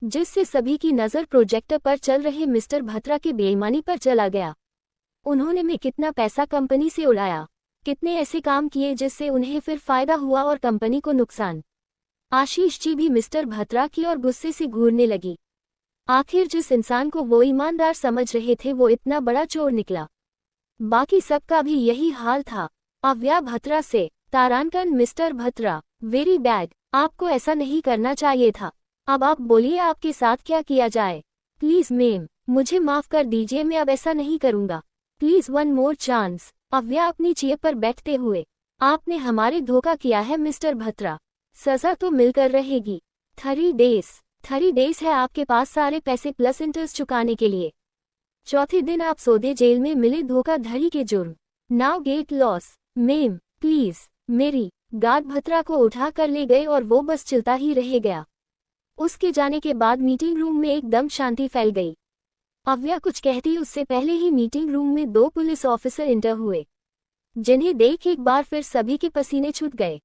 जिससे सभी की नज़र प्रोजेक्टर पर चल रहे मिस्टर भत्रा के बेईमानी पर चला गया। उन्होंने में कितना पैसा कंपनी से उड़ाया, कितने ऐसे काम किए जिससे उन्हें फिर फायदा हुआ और कंपनी को नुकसान। आशीष जी भी मिस्टर भत्रा की ओर गुस्से से घूरने लगी। आखिर जिस इंसान को वो ईमानदार समझ रहे थे वो इतना बड़ा चोर निकला। बाकी सबका भी यही हाल था। अव्या भत्रा से, तारांकन मिस्टर भत्रा, वेरी बैड, आपको ऐसा नहीं करना चाहिए था। अब आप बोलिए आपके साथ क्या किया जाए? प्लीज मैम, मुझे माफ कर दीजिए, मैं अब ऐसा नहीं करूंगा। Please one more chance. Avya अपनी चेयर पर बैठते हुए, आपने हमारे धोखा किया है मिस्टर भत्रा, सजा तो मिलकर रहेगी। 3 डेज है आपके पास सारे पैसे प्लस इंटरेस्ट चुकाने के लिए। चौथे दिन आप सौदे जेल में मिले धोखाधड़ी के जुर्म। Now get loss. Ma'am please मेरी। गार्ड भत्रा को उठा कर ले गए और वो बस चिल्ता ही रह गया। उसके जाने के बाद मीटिंग रूम में एकदम शांति फैल गई। अव्या कुछ कहती उससे पहले ही मीटिंग रूम में 2 पुलिस ऑफिसर इंटर हुए, जिन्हें देख एक बार फिर सभी के पसीने छूट गए।